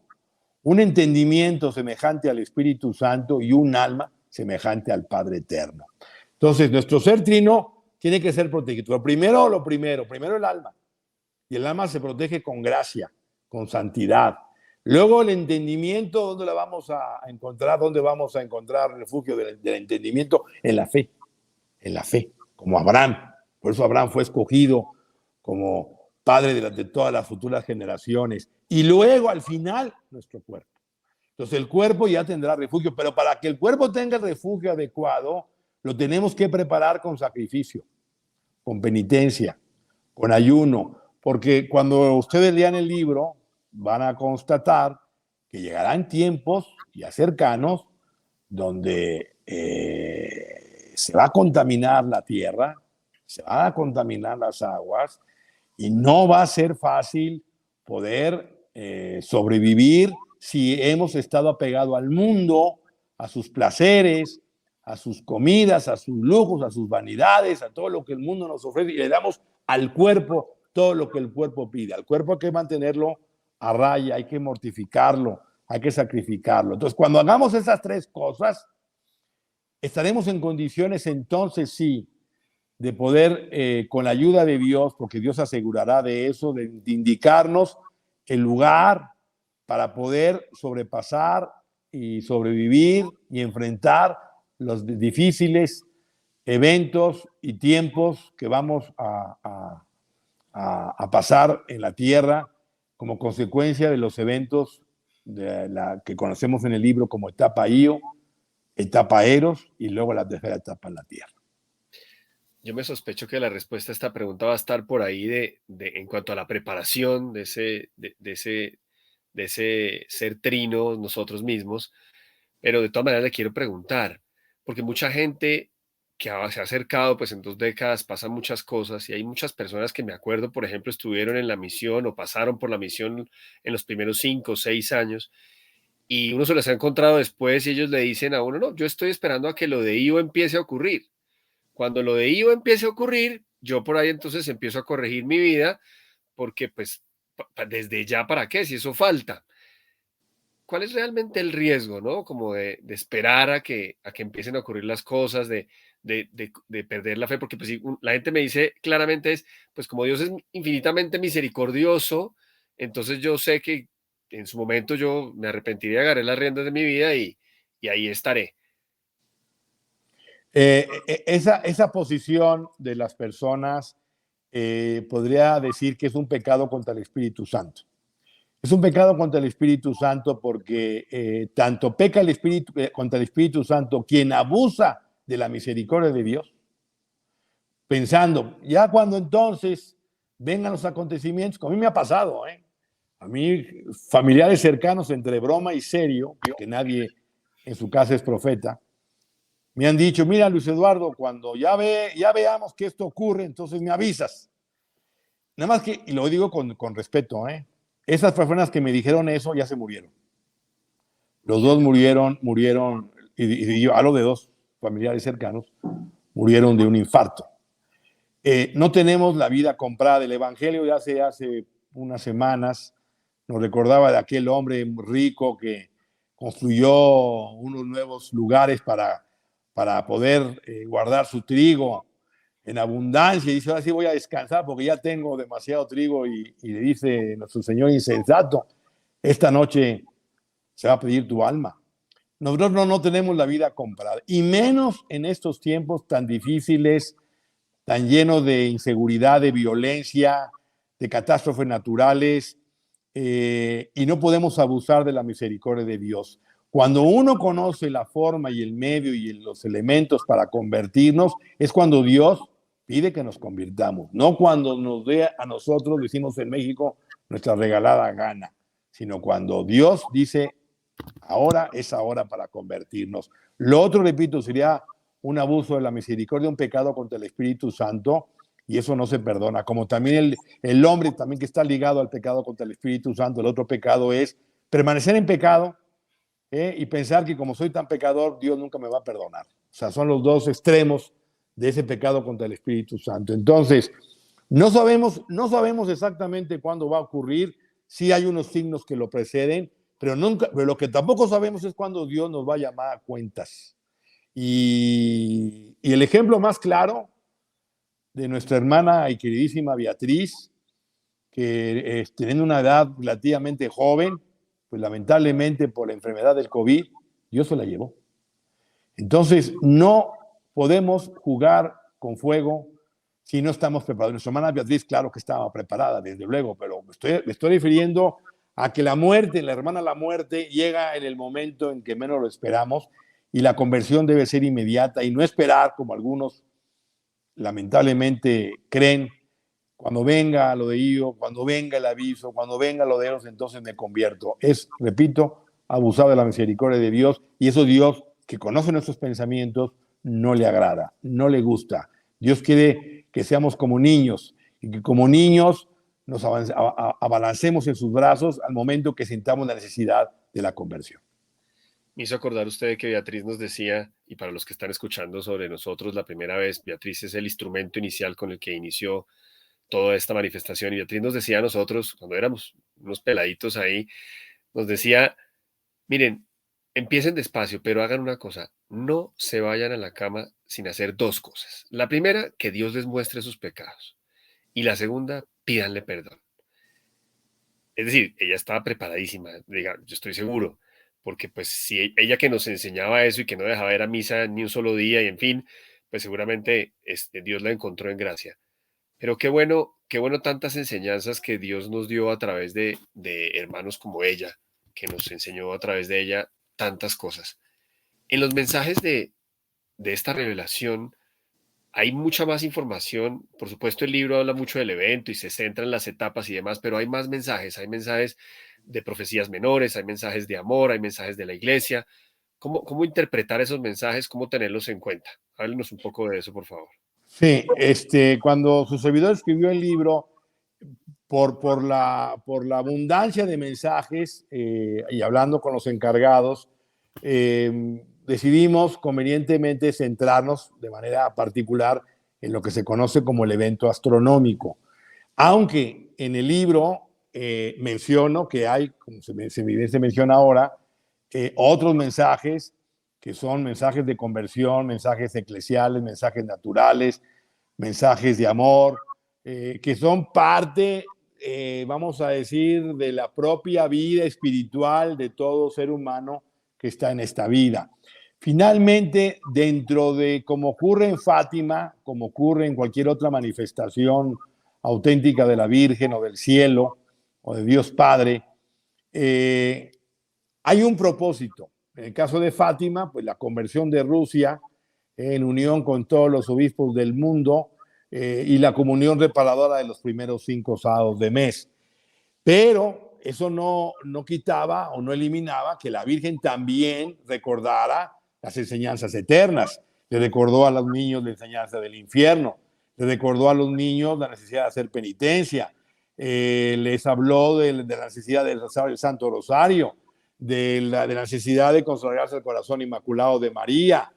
un entendimiento semejante al Espíritu Santo y un alma semejante al Padre Eterno. Entonces, nuestro ser trino tiene que ser protegido. Primero el alma. Y el alma se protege con gracia, con santidad. Luego el entendimiento, ¿dónde la vamos a encontrar? ¿Dónde vamos a encontrar refugio del entendimiento? En la fe, como Abraham. Por eso Abraham fue escogido como padre de todas las futuras generaciones. Y luego, al final, nuestro cuerpo. Entonces el cuerpo ya tendrá refugio, pero para que el cuerpo tenga el refugio adecuado, lo tenemos que preparar con sacrificio, con penitencia, con ayuno, porque cuando ustedes lean el libro van a constatar que llegarán tiempos ya cercanos donde se va a contaminar la tierra, se van a contaminar las aguas y no va a ser fácil poder sobrevivir si hemos estado apegados al mundo, a sus placeres, a sus comidas, a sus lujos, a sus vanidades, a todo lo que el mundo nos ofrece, y le damos al cuerpo todo lo que el cuerpo pide. Al cuerpo hay que mantenerlo a raya, hay que mortificarlo, hay que sacrificarlo. Entonces, cuando hagamos esas tres cosas, estaremos en condiciones entonces sí de poder, con la ayuda de Dios, porque Dios asegurará de eso, de indicarnos el lugar para poder sobrepasar y sobrevivir y enfrentar los difíciles eventos y tiempos que vamos a pasar en la tierra como consecuencia de los eventos de la que conocemos en el libro como etapa Io, etapa Eros y luego la tercera etapa en la Tierra. Yo me sospecho que la respuesta a esta pregunta va a estar por ahí en cuanto a la preparación de ese ser trino nosotros mismos, pero de todas maneras le quiero preguntar, porque mucha gente se ha acercado, pues en 2 décadas pasan muchas cosas y hay muchas personas que me acuerdo, por ejemplo, estuvieron en la misión o pasaron por la misión en los primeros 5 o 6 años y uno se los ha encontrado después y ellos le dicen a uno, no, yo estoy esperando a que lo de IVO empiece a ocurrir. Cuando lo de IVO empiece a ocurrir, yo por ahí entonces empiezo a corregir mi vida porque pues desde ya para qué, si eso falta. ¿Cuál es realmente el riesgo, no? Como de esperar a que empiecen a ocurrir las cosas, de perder la fe, porque pues, si la gente me dice claramente es, pues como Dios es infinitamente misericordioso, entonces yo sé que en su momento yo me arrepentiría, agarré las riendas de mi vida y ahí estaré. Esa posición de las personas podría decir que es un pecado contra el Espíritu Santo. Es un pecado contra el Espíritu Santo porque tanto peca el Espíritu, contra el Espíritu Santo quien abusa de la misericordia de Dios, pensando, ya cuando entonces vengan los acontecimientos, como a mí me ha pasado, a mí familiares cercanos entre broma y serio, que nadie en su casa es profeta, me han dicho, mira Luis Eduardo, cuando ya veamos que esto ocurre, entonces me avisas. Nada más que, y lo digo con respeto, esas personas que me dijeron eso ya se murieron. Los dos murieron, y yo hablo de dos familiares cercanos, murieron de un infarto. No tenemos la vida comprada. El Evangelio ya hace unas semanas nos recordaba de aquel hombre rico que construyó unos nuevos lugares para poder guardar su trigo en abundancia. Y dice, ahora sí voy a descansar porque ya tengo demasiado trigo. Y le dice nuestro Señor insensato, esta noche se va a pedir tu alma. Nosotros no tenemos la vida comprada, y menos en estos tiempos tan difíciles, tan llenos de inseguridad, de violencia, de catástrofes naturales, y no podemos abusar de la misericordia de Dios. Cuando uno conoce la forma y el medio y los elementos para convertirnos, es cuando Dios pide que nos convirtamos, no cuando nos dé a nosotros, decimos en México, nuestra regalada gana, sino cuando Dios dice, ahora es ahora para convertirnos. Lo otro, repito, sería un abuso de la misericordia, un pecado contra el Espíritu Santo, y eso no se perdona. Como también el hombre también que está ligado al pecado contra el Espíritu Santo, el otro pecado es permanecer en pecado y pensar que como soy tan pecador, Dios nunca me va a perdonar. O sea, son los dos extremos de ese pecado contra el Espíritu Santo. Entonces, no sabemos exactamente cuándo va a ocurrir. Sí hay unos signos que lo preceden, pero lo que tampoco sabemos es cuándo Dios nos va a llamar a cuentas. Y el ejemplo más claro de nuestra hermana y queridísima Beatriz, que teniendo una edad relativamente joven, pues lamentablemente por la enfermedad del COVID, Dios se la llevó. Entonces, no podemos jugar con fuego si no estamos preparados. Nuestra hermana Beatriz, claro que estaba preparada, desde luego, pero me estoy refiriendo a que la muerte, la hermana la muerte, llega en el momento en que menos lo esperamos y la conversión debe ser inmediata y no esperar, como algunos lamentablemente creen, cuando venga lo de IO, cuando venga el aviso, cuando venga lo de Eros, entonces me convierto. Es, repito, abusar de la misericordia de Dios, y eso Dios, que conoce nuestros pensamientos, no le agrada, no le gusta. Dios quiere que seamos como niños y que como niños nos abalancemos en sus brazos al momento que sintamos la necesidad de la conversión. Me hizo acordar usted de que Beatriz nos decía, y para los que están escuchando sobre nosotros la primera vez, Beatriz es el instrumento inicial con el que inició toda esta manifestación. Y Beatriz nos decía a nosotros, cuando éramos unos peladitos ahí, nos decía, miren, empiecen despacio, pero hagan una cosa, no se vayan a la cama sin hacer 2 cosas. La primera, que Dios les muestre sus pecados. Y la segunda, pídanle perdón. Es decir, ella estaba preparadísima, diga, yo estoy seguro, porque pues si ella que nos enseñaba eso y que no dejaba ir a misa ni un solo día y en fin, pues seguramente Dios la encontró en gracia. Pero qué bueno tantas enseñanzas que Dios nos dio a través de hermanos como ella, que nos enseñó a través de ella tantas cosas. En los mensajes de esta revelación hay mucha más información. Por supuesto, el libro habla mucho del evento y se centra en las etapas y demás, pero hay más mensajes. Hay mensajes de profecías menores, hay mensajes de amor, hay mensajes de la iglesia. ¿Cómo interpretar esos mensajes? ¿Cómo tenerlos en cuenta? Háblenos un poco de eso, por favor. Sí, cuando su servidor escribió el libro, por la abundancia de mensajes y hablando con los encargados, decidimos convenientemente centrarnos de manera particular en lo que se conoce como el evento astronómico. Aunque en el libro menciono que hay, como se menciona ahora, otros mensajes que son mensajes de conversión, mensajes eclesiales, mensajes naturales, mensajes de amor, que son parte, vamos a decir, de la propia vida espiritual de todo ser humano que está en esta vida. Finalmente, dentro de como ocurre en Fátima, como ocurre en cualquier otra manifestación auténtica de la Virgen o del cielo o de Dios Padre, hay un propósito. En el caso de Fátima, pues la conversión de Rusia en unión con todos los obispos del mundo y la comunión reparadora de los primeros 5 sábados de mes. Pero eso no quitaba o no eliminaba que la Virgen también recordara las enseñanzas eternas. Le recordó a los niños la enseñanza del infierno, le recordó a los niños la necesidad de hacer penitencia, les habló de la necesidad del Santo Rosario, de la necesidad de consagrarse al corazón inmaculado de María,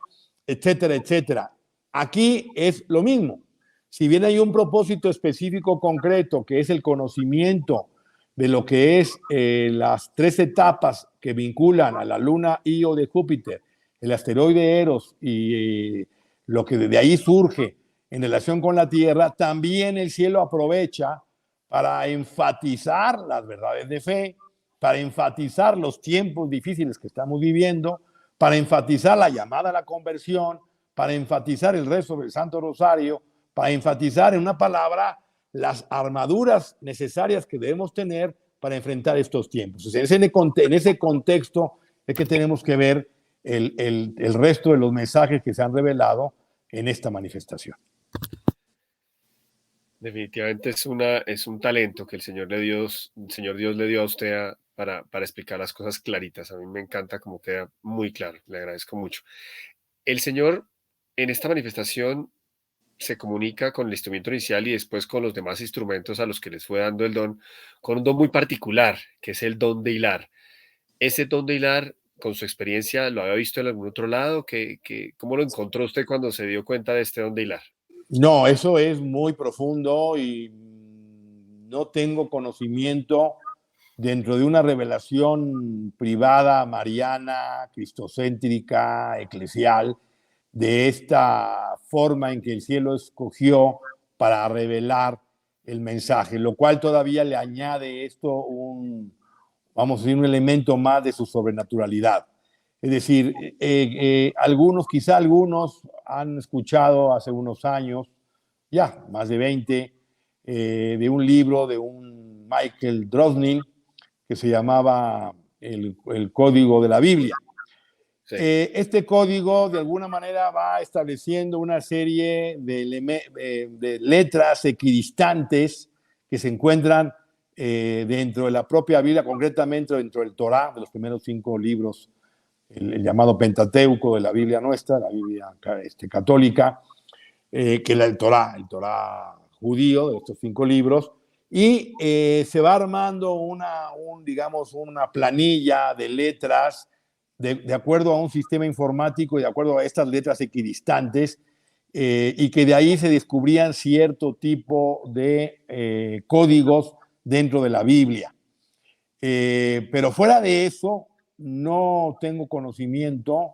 etcétera, etcétera. Aquí es lo mismo. Si bien hay un propósito específico concreto, que es el conocimiento de lo que es las 3 etapas que vinculan a la luna Io de Júpiter, el asteroide Eros y lo que de ahí surge en relación con la Tierra, también el cielo aprovecha para enfatizar las verdades de fe, para enfatizar los tiempos difíciles que estamos viviendo, para enfatizar la llamada a la conversión, para enfatizar el rezo del Santo Rosario, para enfatizar, en una palabra, las armaduras necesarias que debemos tener para enfrentar estos tiempos. O sea, en ese contexto es que tenemos que ver el resto de los mensajes que se han revelado en esta manifestación. Definitivamente es un talento que el Señor Dios le dio a usted para explicar las cosas claritas. A mí me encanta cómo queda muy claro. Le agradezco mucho. El Señor en esta manifestación se comunica con el instrumento inicial y después con los demás instrumentos a los que les fue dando el don, con un don muy particular, que es el don de hilar. Ese don de hilar, con su experiencia, ¿lo había visto en algún otro lado? ¿Cómo lo encontró usted cuando se dio cuenta de este don de hilar? No, eso es muy profundo y no tengo conocimiento dentro de una revelación privada, mariana, cristocéntrica, eclesial, de esta forma en que el cielo escogió para revelar el mensaje, lo cual todavía le añade esto vamos a decir, un elemento más de su sobrenaturalidad. Es decir, quizá algunos han escuchado hace unos años, ya más de 20, de un libro de un Michael Drosnin que se llamaba el Código de la Biblia. Sí. Este código de alguna manera va estableciendo una serie de letras equidistantes que se encuentran dentro de la propia Biblia, concretamente dentro del Torá, de los primeros 5 libros, el llamado Pentateuco de la Biblia nuestra, la Biblia católica, que es el Torá judío de estos 5 libros, y se va armando digamos, una planilla de letras de acuerdo a un sistema informático y de acuerdo a estas letras equidistantes, y que de ahí se descubrían cierto tipo de códigos dentro de la Biblia. Pero fuera de eso, no tengo conocimiento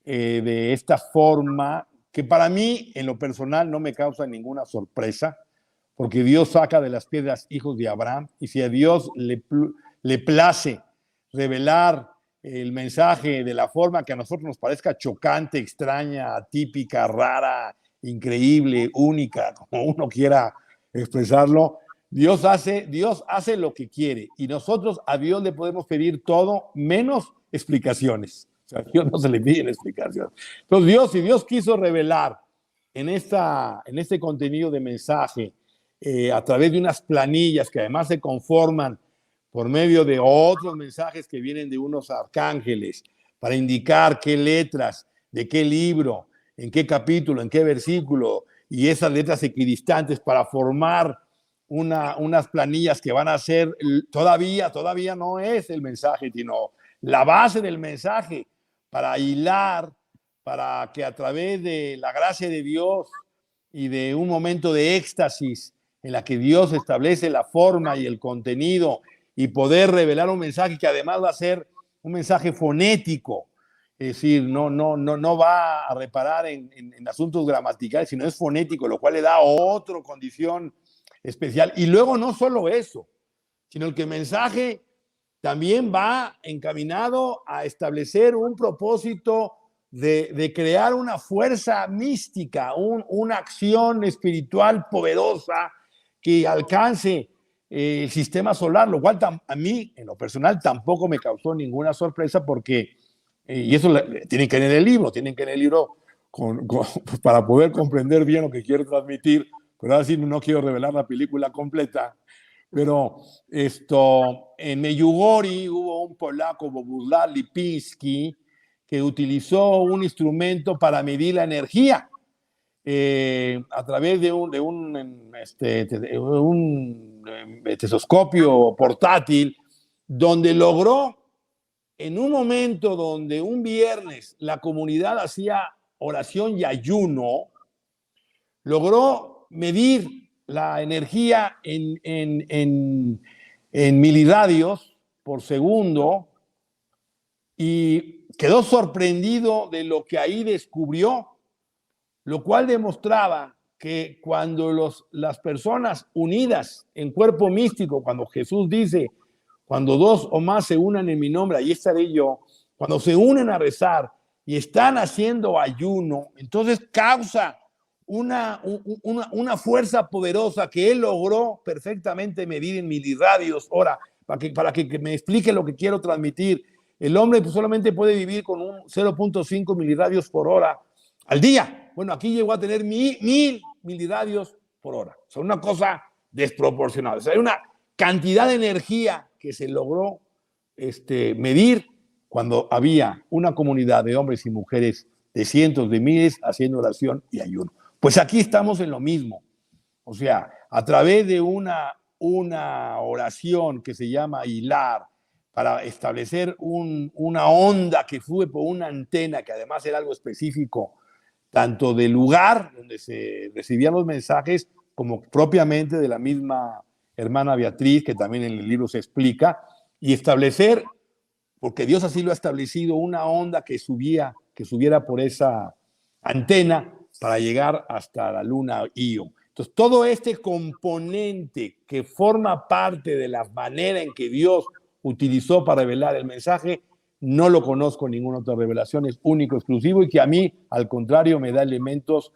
de esta forma que para mí, en lo personal, no me causa ninguna sorpresa, porque Dios saca de las piedras hijos de Abraham, y si a Dios le place revelar el mensaje de la forma que a nosotros nos parezca chocante, extraña, atípica, rara, increíble, única, como uno quiera expresarlo, Dios hace lo que quiere y nosotros a Dios le podemos pedir todo menos explicaciones. O sea, a Dios no se le piden explicaciones. Entonces, si Dios quiso revelar en este contenido de mensaje a través de unas planillas que además se conforman por medio de otros mensajes que vienen de unos arcángeles para indicar qué letras, de qué libro, en qué capítulo, en qué versículo, y esas letras equidistantes para formar unas planillas que van a ser, todavía no es el mensaje, sino la base del mensaje para hilar, para que a través de la gracia de Dios y de un momento de éxtasis en la que Dios establece la forma y el contenido y poder revelar un mensaje que además va a ser un mensaje fonético, es decir, no va a reparar en asuntos gramaticales, sino es fonético, lo cual le da otra condición especial. Y luego no solo eso, sino el que el mensaje también va encaminado a establecer un propósito de crear una fuerza mística, una acción espiritual poderosa que alcance el sistema solar, lo cual a mí, en lo personal, tampoco me causó ninguna sorpresa porque, y eso tienen que leer el libro para poder comprender bien lo que quiero transmitir, pero ahora sí no quiero revelar la película completa. Pero en Meyugori hubo un polaco, Boguslaw Lipinski, que utilizó un instrumento para medir la energía a través de un telescopio portátil, donde logró, en un momento donde un viernes la comunidad hacía oración y ayuno, logró medir la energía en miliradios por segundo y quedó sorprendido de lo que ahí descubrió, lo cual demostraba que cuando las personas unidas en cuerpo místico, cuando Jesús dice, cuando dos o más se unan en mi nombre, ahí estaré yo, cuando se unen a rezar y están haciendo ayuno, entonces causa una fuerza poderosa que él logró perfectamente medir en miliradios. Ahora, para que me explique lo que quiero transmitir, el hombre solamente puede vivir con un 0.5 miliradios por hora al día. Bueno, aquí llegó a tener 1000 miliradios por hora. O sea, una cosa desproporcionada. O sea, hay una cantidad de energía que se logró medir cuando había una comunidad de hombres y mujeres de cientos de miles haciendo oración y ayuno. Pues aquí estamos en lo mismo. O sea, a través de una oración que se llama hilar, para establecer una onda que fue por una antena, que además era algo específico, tanto del lugar donde se recibían los mensajes, como propiamente de la misma hermana Beatriz, que también en el libro se explica, y establecer, porque Dios así lo ha establecido, una onda que subiera por esa antena para llegar hasta la luna Io. Entonces, todo este componente que forma parte de la manera en que Dios utilizó para revelar el mensaje, no lo conozco en ninguna otra revelación, es único, exclusivo, y que a mí, al contrario, me da elementos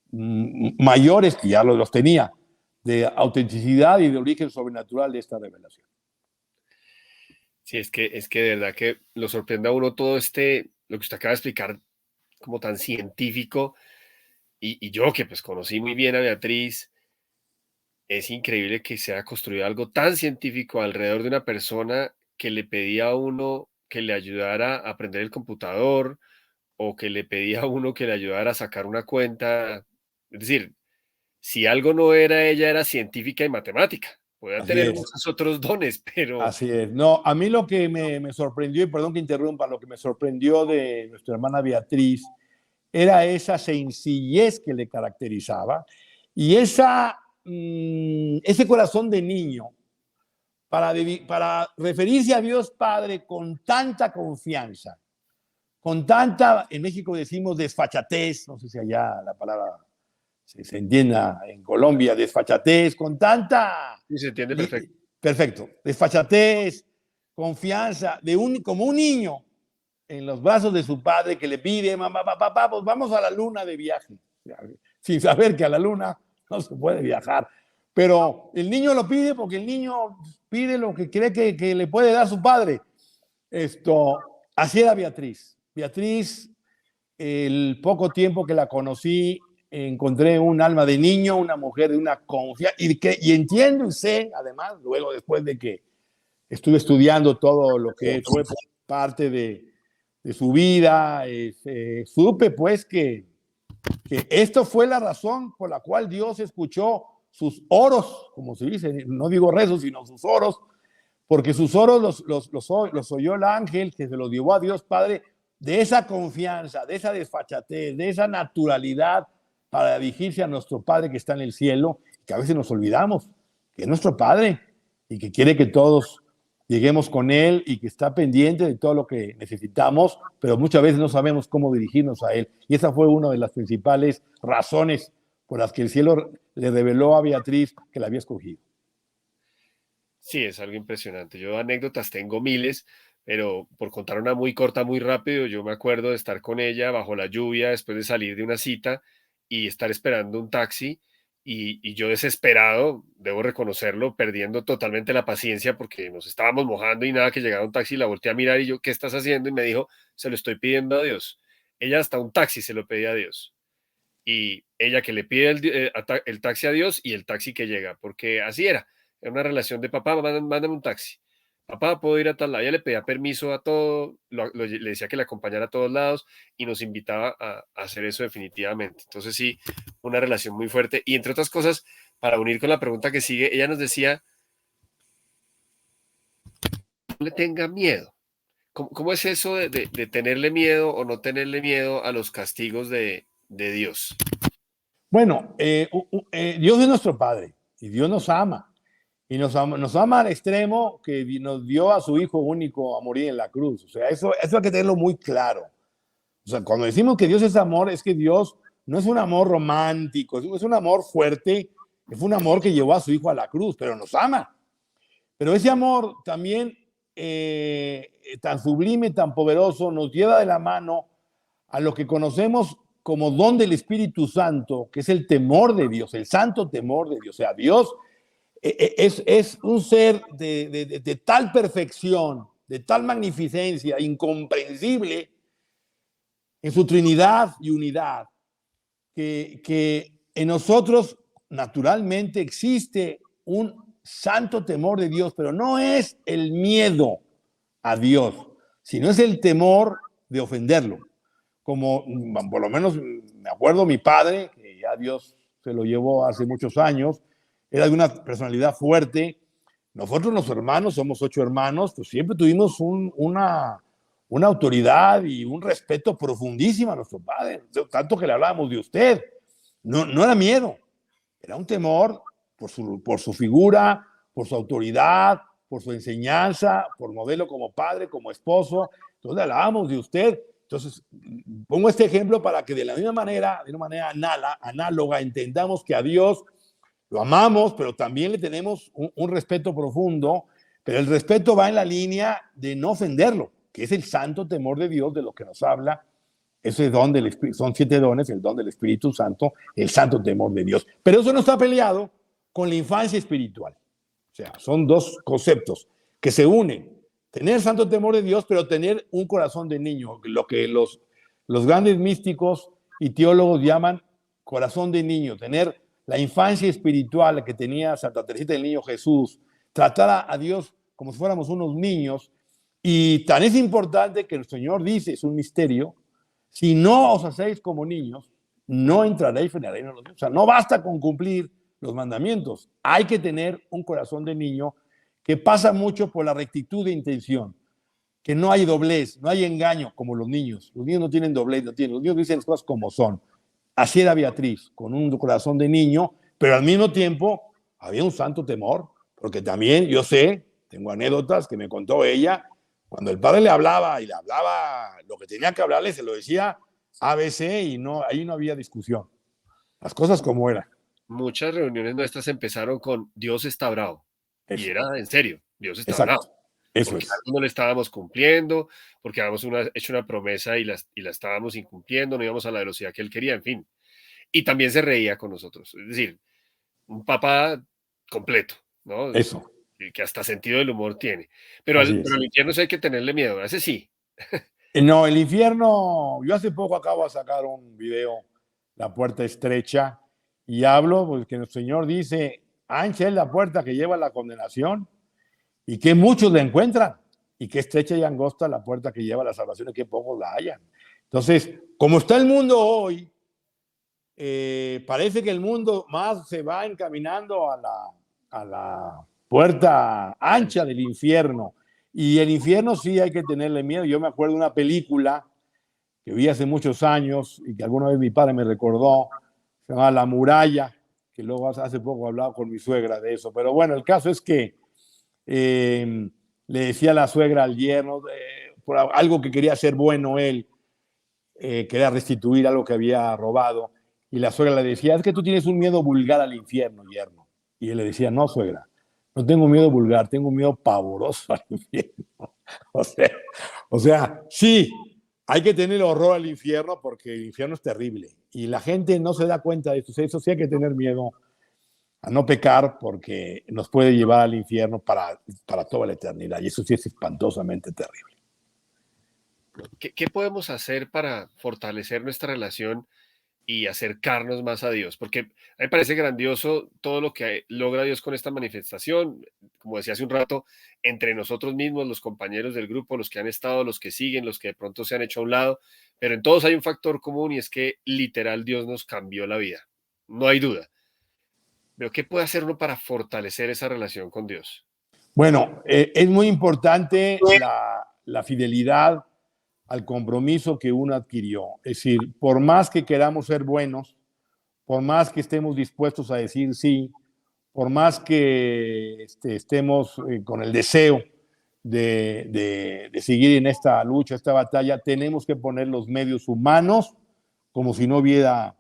mayores, que ya los tenía, de autenticidad y de origen sobrenatural de esta revelación. Sí, es que de verdad que lo sorprende a uno todo lo que usted acaba de explicar, como tan científico, y yo que pues conocí muy bien a Beatriz, es increíble que se haya construido algo tan científico alrededor de una persona que le pedía a uno que le ayudara a aprender el computador o que le pedía a uno que le ayudara a sacar una cuenta. Es decir, si algo no era ella, era científica y matemática. Podía Así tener es. muchos otros dones, pero Así es. No, a mí lo que me sorprendió, y perdón que interrumpa, lo que me sorprendió de nuestra hermana Beatriz era esa sencillez que le caracterizaba y ese corazón de niño para referirse a Dios Padre con tanta confianza, con tanta, en México decimos desfachatez, no sé si allá la palabra se entienda en Colombia, desfachatez, con tanta, sí se entiende perfecto. perfecto, desfachatez, confianza, como un niño en los brazos de su padre que le pide, mamá, papá, pues vamos a la luna de viaje, sin saber que a la luna no se puede viajar, pero el niño lo pide porque el niño pide lo que cree que le puede dar su padre. Así era Beatriz. Beatriz, el poco tiempo que la conocí, encontré un alma de niño, una mujer de una confianza, y entiendo y sé, además, luego después de que estuve estudiando todo lo que fue parte de su vida, supe pues que esto fue la razón por la cual Dios escuchó sus oros, como se dice, no digo rezos, sino sus oros, porque sus oros los oyó el ángel que se los llevó a Dios Padre, de esa confianza, de esa desfachatez, de esa naturalidad para dirigirse a nuestro Padre que está en el cielo, que a veces nos olvidamos, que es nuestro Padre y que quiere que todos lleguemos con Él y que está pendiente de todo lo que necesitamos, pero muchas veces no sabemos cómo dirigirnos a Él. Y esa fue una de las principales razones por las que el cielo le reveló a Beatriz que la había escogido. Sí, es algo impresionante. Yo anécdotas tengo miles, pero por contar una muy corta, muy rápido, yo me acuerdo de estar con ella bajo la lluvia después de salir de una cita y estar esperando un taxi y yo desesperado, debo reconocerlo, perdiendo totalmente la paciencia porque nos estábamos mojando y nada que llegara un taxi, la volteé a mirar y yo, ¿qué estás haciendo? Y me dijo, se lo estoy pidiendo a Dios. Ella hasta un taxi se lo pedía a Dios. Y ella que le pide el taxi a Dios y el taxi que llega, porque así era una relación de papá, mándame un taxi. Papá, puedo ir a tal lado. Ella le pedía permiso a todo, le decía que le acompañara a todos lados y nos invitaba a hacer eso definitivamente. Entonces sí, una relación muy fuerte. Y entre otras cosas, para unir con la pregunta que sigue, ella nos decía, no le tenga miedo. ¿Cómo es eso de tenerle miedo o no tenerle miedo a los castigos de Dios? Bueno, Dios es nuestro Padre y Dios nos ama. Y nos ama al extremo que nos dio a su Hijo único a morir en la cruz. O sea, eso hay que tenerlo muy claro. O sea, cuando decimos que Dios es amor, es que Dios no es un amor romántico, es un amor fuerte, es un amor que llevó a su Hijo a la cruz, pero nos ama. Pero ese amor también tan sublime, tan poderoso, nos lleva de la mano a lo que conocemos como don del Espíritu Santo, que es el temor de Dios, el santo temor de Dios. O sea, Dios es un ser de tal perfección, de tal magnificencia, incomprensible en su Trinidad y unidad, que en nosotros naturalmente existe un santo temor de Dios, pero no es el miedo a Dios, sino es el temor de ofenderlo. Como por lo menos me acuerdo mi padre, que ya Dios se lo llevó hace muchos años, era de una personalidad fuerte. Nosotros los hermanos, somos 8 hermanos, pues siempre tuvimos una autoridad y un respeto profundísimo a nuestro padre, tanto que le hablábamos de usted. No era miedo, era un temor por su figura, por su autoridad, por su enseñanza, por modelo como padre, como esposo. Entonces le hablábamos de usted. Entonces, pongo este ejemplo para que de la misma manera, de una manera análoga, entendamos que a Dios lo amamos, pero también le tenemos un respeto profundo, pero el respeto va en la línea de no ofenderlo, que es el santo temor de Dios de lo que nos habla. Ese don del Espíritu, son 7 dones, el don del Espíritu Santo, el santo temor de Dios. Pero eso no está peleado con la infancia espiritual. O sea, son dos conceptos que se unen. Tener santo temor de Dios, pero tener un corazón de niño, lo que los grandes místicos y teólogos llaman corazón de niño, tener la infancia espiritual que tenía Santa Teresita del Niño Jesús, tratar a Dios como si fuéramos unos niños. Y tan es importante que el Señor dice, es un misterio, si no os hacéis como niños, no entraréis en el reino de los Dios. O sea, no basta con cumplir los mandamientos. Hay que tener un corazón de niño que pasa mucho por la rectitud de intención, que no hay doblez, no hay engaño como los niños. Los niños no tienen doblez, los niños dicen las cosas como son. Así era Beatriz, con un corazón de niño, pero al mismo tiempo había un santo temor, porque también yo sé, tengo anécdotas que me contó ella, cuando el padre le hablaba y le hablaba lo que tenía que hablarle, se lo decía ABC y no, ahí no había discusión. Las cosas como eran. Muchas reuniones nuestras empezaron con Dios está bravo. Y Eso, era en serio, Dios está bravo. exacto. Eso Porque es. algo no le estábamos cumpliendo, porque habíamos hecho una promesa y la estábamos incumpliendo, no íbamos a la velocidad que él quería, en fin. Y también se reía con nosotros. Es decir, un papá completo, ¿no? Eso, Que hasta sentido del humor tiene. así Pero es. al infierno sí hay que tenerle miedo, a ese sí. No, el infierno, yo hace poco acabo de sacar un video, La puerta estrecha, y hablo pues que el Señor dice, ancha es la puerta que lleva a la condenación y que muchos la encuentran, y que estrecha y angosta la puerta que lleva a la salvación y que pocos la hallan. Entonces, como está el mundo hoy, parece que el mundo más se va encaminando a la puerta ancha del infierno. Y el infierno sí hay que tenerle miedo. Yo me acuerdo de una película que vi hace muchos años y que alguna vez mi padre me recordó, se llama La Muralla, que luego hace poco hablaba con mi suegra de eso. Pero bueno, el caso es que le decía a la suegra al yerno, por algo que quería hacer bueno él, quería restituir algo que había robado, y la suegra le decía, es que tú tienes un miedo vulgar al infierno, yerno. Y él le decía, no, suegra, no tengo miedo vulgar, tengo miedo pavoroso al infierno. O sea, o sea, sí, hay que tener horror al infierno porque el infierno es terrible y la gente no se da cuenta de eso. Eso sí hay que tener miedo a no pecar porque nos puede llevar al infierno para toda la eternidad y eso sí es espantosamente terrible. ¿Qué podemos hacer para fortalecer nuestra relación y acercarnos más a Dios? Porque a mí me parece grandioso todo lo que logra Dios con esta manifestación. Como decía hace un rato, entre nosotros mismos, los compañeros del grupo, los que han estado, los que siguen, los que de pronto se han hecho a un lado, pero en todos hay un factor común y es que literal Dios nos cambió la vida. No hay duda. Pero ¿qué puede hacer uno para fortalecer esa relación con Dios? Bueno, es muy importante la fidelidad al compromiso que uno adquirió. Es decir, por más que queramos ser buenos, por más que estemos dispuestos a decir sí, por más que estemos con el deseo de seguir en esta lucha, esta batalla, tenemos que poner los medios humanos como si no hubiera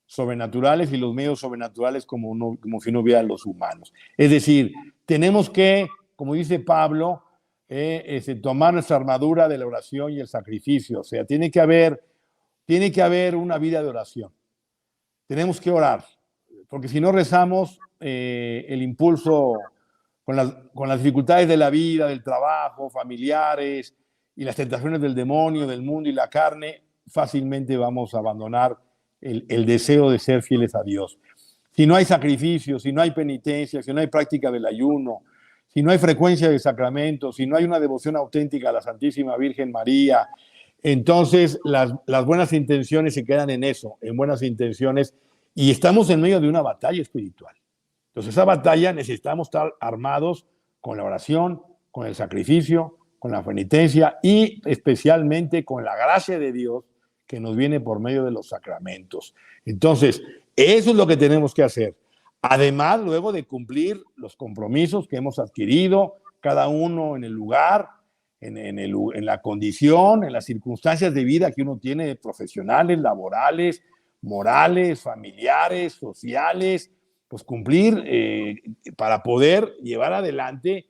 sobrenaturales y los medios sobrenaturales como si no hubiera los humanos. Es decir, tenemos que, como dice Pablo, tomar nuestra armadura de la oración y el sacrificio. O sea, tiene que haber una vida de oración. Tenemos que orar, porque si no rezamos, el impulso con las dificultades de la vida, del trabajo, familiares y las tentaciones del demonio, del mundo y la carne, fácilmente vamos a abandonar el deseo de ser fieles a Dios. Si no hay sacrificio, si no hay penitencia, si no hay práctica del ayuno, si no hay frecuencia de sacramentos, si no hay una devoción auténtica a la Santísima Virgen María, entonces las buenas intenciones se quedan en eso, en buenas intenciones, y estamos en medio de una batalla espiritual. Entonces, esa batalla necesitamos estar armados con la oración, con el sacrificio, con la penitencia y especialmente con la gracia de Dios que nos viene por medio de los sacramentos. Entonces, eso es lo que tenemos que hacer. Además, luego de cumplir los compromisos que hemos adquirido, cada uno en el lugar, en la condición, en las circunstancias de vida que uno tiene, profesionales, laborales, morales, familiares, sociales, pues cumplir para poder llevar adelante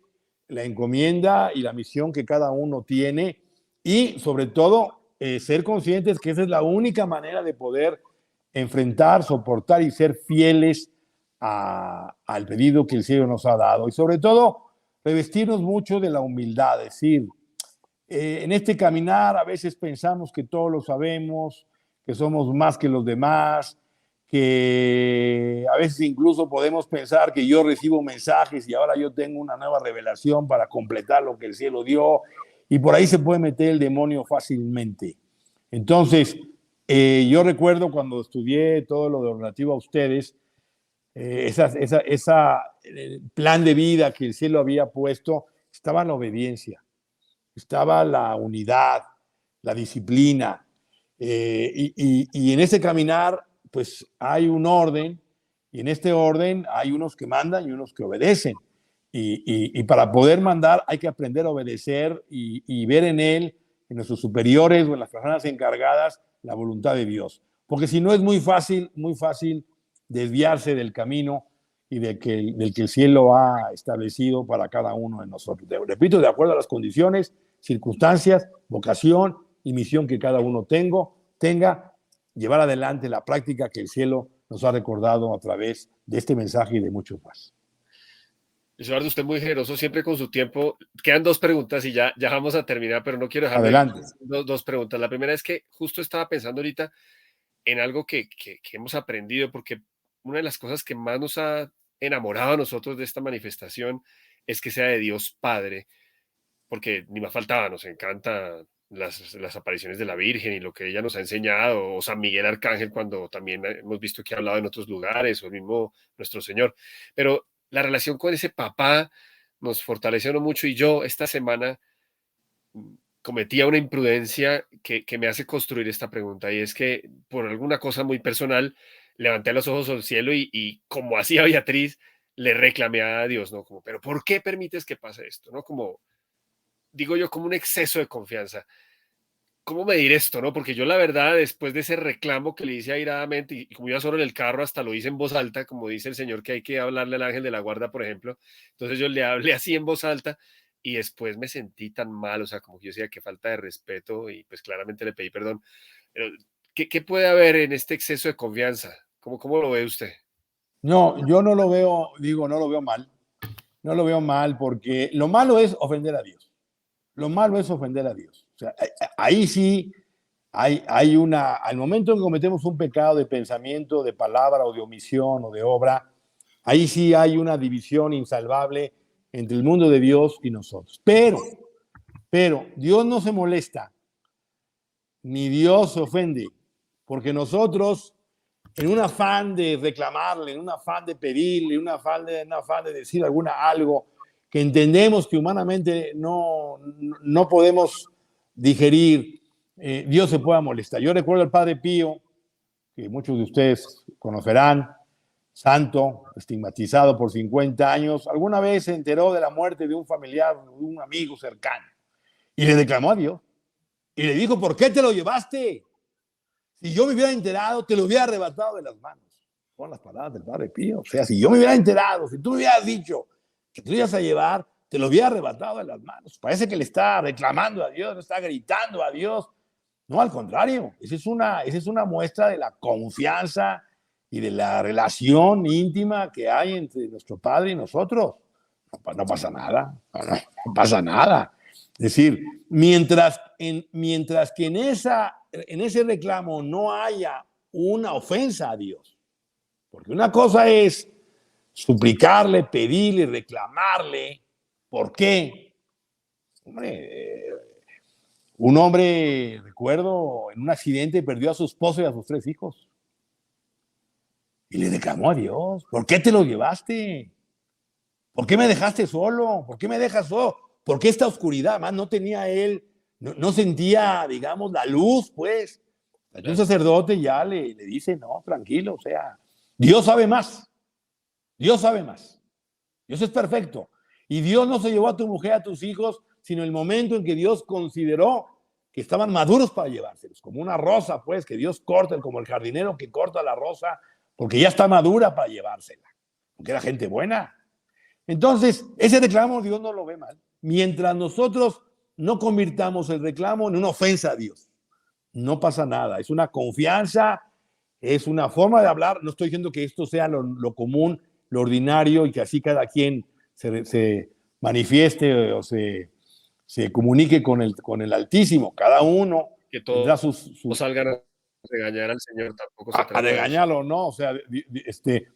la encomienda y la misión que cada uno tiene y sobre todo ser conscientes que esa es la única manera de poder enfrentar, soportar y ser fieles al pedido que el cielo nos ha dado y sobre todo revestirnos mucho de la humildad, es decir, en este caminar a veces pensamos que todo lo sabemos, que somos más que los demás, que a veces incluso podemos pensar que yo recibo mensajes y ahora yo tengo una nueva revelación para completar lo que el cielo dio, y por ahí se puede meter el demonio fácilmente. Entonces, yo recuerdo cuando estudié todo lo relativo a ustedes, plan de vida que el cielo había puesto, estaba en la obediencia, estaba la unidad, la disciplina, y en ese caminar, pues hay un orden, y en este orden hay unos que mandan y unos que obedecen. Y para poder mandar hay que aprender a obedecer y ver en él, en nuestros superiores o en las personas encargadas, la voluntad de Dios. Porque si no es muy fácil desviarse del camino y del que el cielo ha establecido para cada uno de nosotros. Repito, de acuerdo a las condiciones, circunstancias, vocación y misión que cada uno tenga, llevar adelante la práctica que el cielo nos ha recordado a través de este mensaje y de muchos más. Eduardo, usted es muy generoso siempre con su tiempo. Quedan dos preguntas y ya vamos a terminar, pero no quiero dejar de Adelante. dos preguntas. La primera es que justo estaba pensando ahorita en algo que hemos aprendido, porque una de las cosas que más nos ha enamorado a nosotros de esta manifestación es que sea de Dios Padre, porque ni más faltaba, nos encanta las apariciones de la Virgen y lo que ella nos ha enseñado, o San Miguel Arcángel, cuando también hemos visto que ha hablado en otros lugares, o el mismo nuestro Señor. Pero la relación con ese papá nos fortaleció mucho y yo esta semana cometía una imprudencia que me hace construir esta pregunta y es que por alguna cosa muy personal levanté los ojos al cielo y como hacía Beatriz, le reclamé a Dios, ¿no? Como, pero ¿por qué permites que pase esto? ¿No? Como, digo yo, como un exceso de confianza. ¿Cómo medir esto, no? Porque yo la verdad, después de ese reclamo que le hice airadamente, y como iba solo en el carro, hasta lo hice en voz alta, como dice el señor que hay que hablarle al ángel de la guarda, por ejemplo. Entonces yo le hablé así en voz alta y después me sentí tan mal, o sea, como que yo decía, qué falta de respeto y pues claramente le pedí perdón. Pero, ¿qué puede haber en este exceso de confianza? ¿Cómo lo ve usted? No, yo no lo veo, digo, no lo veo mal. No lo veo mal porque lo malo es ofender a Dios. Lo malo es ofender a Dios. O sea, ahí sí hay una, al momento en que cometemos un pecado de pensamiento, de palabra o de omisión o de obra, ahí sí hay una división insalvable entre el mundo de Dios y nosotros. Pero Dios no se molesta, ni Dios se ofende, porque nosotros, en un afán de reclamarle, en un afán de pedirle, en un afán de decir algo que entendemos que humanamente no podemos digerir, Dios se pueda molestar. Yo recuerdo al Padre Pío, que muchos de ustedes conocerán, santo, estigmatizado por 50 años, alguna vez se enteró de la muerte de un familiar, de un amigo cercano, y le declamó a Dios, y le dijo, ¿por qué te lo llevaste? Si yo me hubiera enterado, te lo hubiera arrebatado de las manos. Son las palabras del Padre Pío. O sea, si yo me hubiera enterado, si tú me hubieras dicho que te lo ibas a llevar, te lo hubiera arrebatado de las manos. Parece que le está reclamando a Dios, le está gritando a Dios. No, al contrario, esa es una muestra de la confianza y de la relación íntima que hay entre nuestro Padre y nosotros. No pasa nada, no pasa nada. Es decir, mientras que en ese reclamo no haya una ofensa a Dios, porque una cosa es suplicarle, pedirle, reclamarle, ¿por qué? Hombre, un hombre, recuerdo, en un accidente perdió a su esposo y a sus 3 hijos. Y le reclamó a Dios, ¿por qué te lo llevaste? ¿Por qué me dejaste solo? ¿Por qué me dejas solo? ¿Por qué esta oscuridad? Además, no tenía él, no sentía, digamos, la luz, pues. Un Claro. sacerdote ya le dice, no, tranquilo, o sea, Dios sabe más, Dios sabe más, Dios es perfecto. Y Dios no se llevó a tu mujer, a tus hijos, sino el momento en que Dios consideró que estaban maduros para llevárselos, como una rosa, pues, que Dios corta, como el jardinero que corta la rosa, porque ya está madura para llevársela, porque era gente buena. Entonces, ese reclamo Dios no lo ve mal. Mientras nosotros no convirtamos el reclamo en una ofensa a Dios, no pasa nada. Es una confianza, es una forma de hablar. No estoy diciendo que esto sea lo común, lo ordinario y que así cada quien se manifieste o se comunique con el Altísimo. Cada uno Que tendrá todos salgan a regañar al Señor, tampoco se a trata de eso. regañarlo, ¿no? O sea,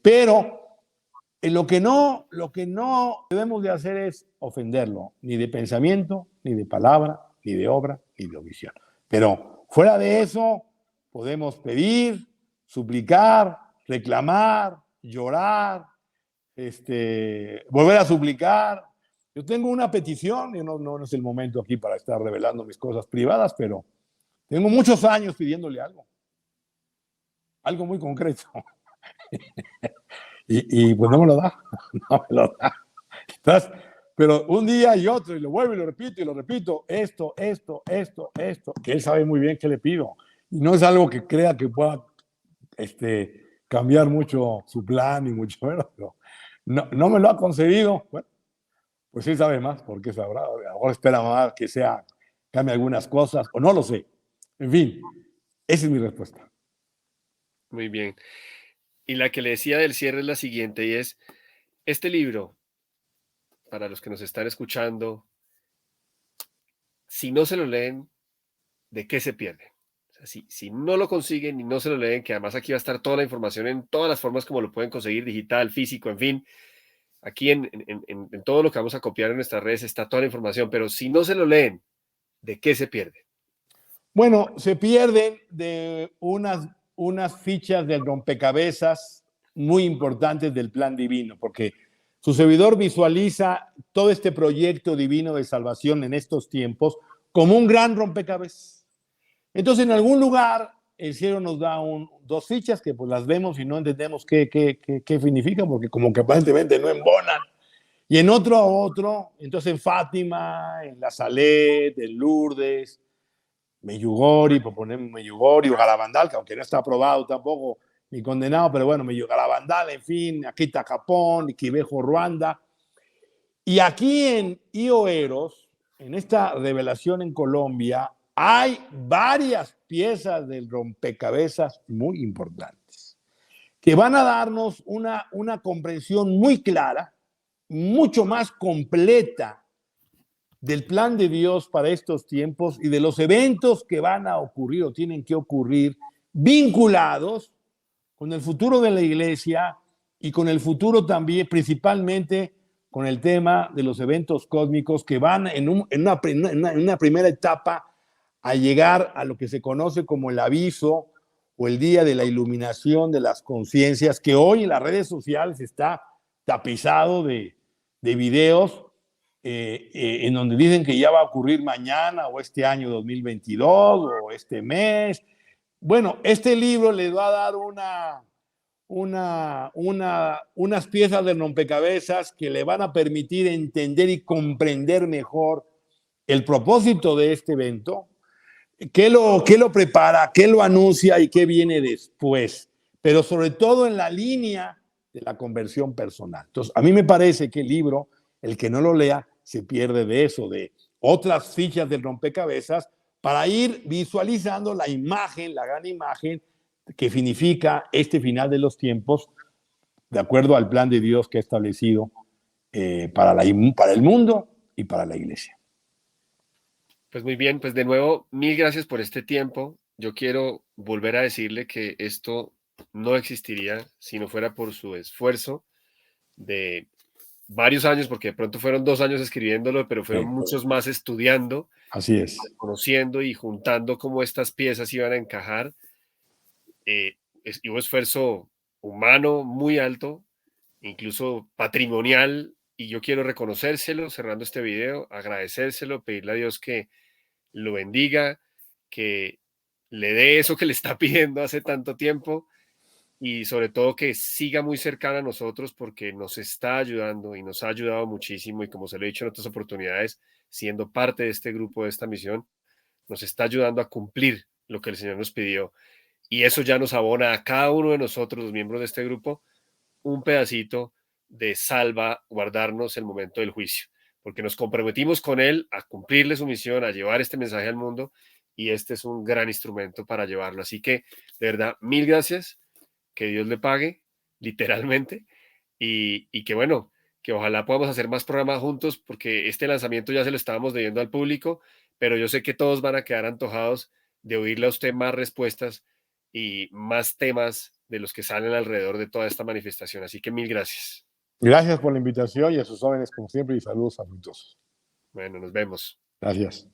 pero lo que no debemos de hacer es ofenderlo, ni de pensamiento, ni de palabra, ni de obra, ni de omisión. Pero fuera de eso, podemos pedir, suplicar, reclamar, llorar, volver a suplicar. Yo tengo una petición, y no es el momento aquí para estar revelando mis cosas privadas, pero tengo muchos años pidiéndole algo muy concreto. Y pues no me lo da, no me lo da. Entonces, pero un día y otro, y lo vuelvo y lo repito, esto, que él sabe muy bien qué le pido. Y no es algo que crea que pueda cambiar mucho su plan, ni mucho menos, pero no me lo ha concedido. Bueno, pues él sabe más, porque sabrá, ahora espera más que cambie algunas cosas, o no lo sé. En fin, esa es mi respuesta. Muy bien. Y la que le decía del cierre es la siguiente, y es, este libro, para los que nos están escuchando, si no se lo leen, ¿de qué se pierde? O sea, si no lo consiguen y no se lo leen, que además aquí va a estar toda la información en todas las formas como lo pueden conseguir, digital, físico, en fin, aquí en todo lo que vamos a copiar en nuestras redes está toda la información, pero si no se lo leen, ¿de qué se pierde? Bueno, se pierden de unas fichas del rompecabezas muy importantes del plan divino, porque su servidor visualiza todo este proyecto divino de salvación en estos tiempos como un gran rompecabezas. Entonces, en algún lugar, el cielo nos da dos fichas que pues las vemos y no entendemos qué significan, porque como que aparentemente no embonan. Y en otro, entonces en Fátima, en La Salet, en Lourdes, Meyugori, por poner Meyugori o Garabandal, que aunque no está aprobado tampoco ni condenado, pero bueno, Garabandal, en fin, Akita Japón, Iquibejo, Ruanda. Y aquí en Ioeros, en esta revelación en Colombia, hay varias piezas del rompecabezas muy importantes que van a darnos una comprensión muy clara, mucho más completa del plan de Dios para estos tiempos y de los eventos que van a ocurrir o tienen que ocurrir vinculados con el futuro de la iglesia y con el futuro también, principalmente con el tema de los eventos cósmicos que van en una primera etapa a llegar a lo que se conoce como el aviso o el día de la iluminación de las conciencias, que hoy en las redes sociales está tapizado de videos en donde dicen que ya va a ocurrir mañana o este año 2022 o este mes. Bueno, este libro les va a dar unas piezas de rompecabezas que le van a permitir entender y comprender mejor el propósito de este evento, qué lo prepara, qué lo anuncia y qué viene después, pero sobre todo en la línea de la conversión personal. Entonces, a mí me parece que el libro, el que no lo lea, se pierde de eso, de otras fichas del rompecabezas, para ir visualizando la imagen, la gran imagen que significa este final de los tiempos, de acuerdo al plan de Dios que ha establecido para el mundo y para la iglesia. Pues muy bien, pues de nuevo, mil gracias por este tiempo. Yo quiero volver a decirle que esto no existiría si no fuera por su esfuerzo de varios años, porque de pronto fueron 2 años escribiéndolo, pero fueron muchos más estudiando, Así es. conociendo y juntando cómo estas piezas iban a encajar. Hubo esfuerzo humano muy alto, incluso patrimonial, y yo quiero reconocérselo cerrando este video, agradecérselo, pedirle a Dios que lo bendiga, que le dé eso que le está pidiendo hace tanto tiempo y sobre todo que siga muy cercana a nosotros porque nos está ayudando y nos ha ayudado muchísimo y como se lo he dicho en otras oportunidades, siendo parte de este grupo, de esta misión, nos está ayudando a cumplir lo que el Señor nos pidió. Y eso ya nos abona a cada uno de nosotros, los miembros de este grupo, un pedacito de salvaguardarnos el momento del juicio, porque nos comprometimos con Él a cumplirle su misión, a llevar este mensaje al mundo, y este es un gran instrumento para llevarlo. Así que, de verdad, mil gracias, que Dios le pague, literalmente, y que bueno, que ojalá podamos hacer más programas juntos, porque este lanzamiento ya se lo estábamos debiendo al público, pero yo sé que todos van a quedar antojados de oírle a usted más respuestas y más temas de los que salen alrededor de toda esta manifestación. Así que mil gracias. Gracias por la invitación y a sus órdenes como siempre y saludos afectuosos. Bueno, nos vemos. Gracias.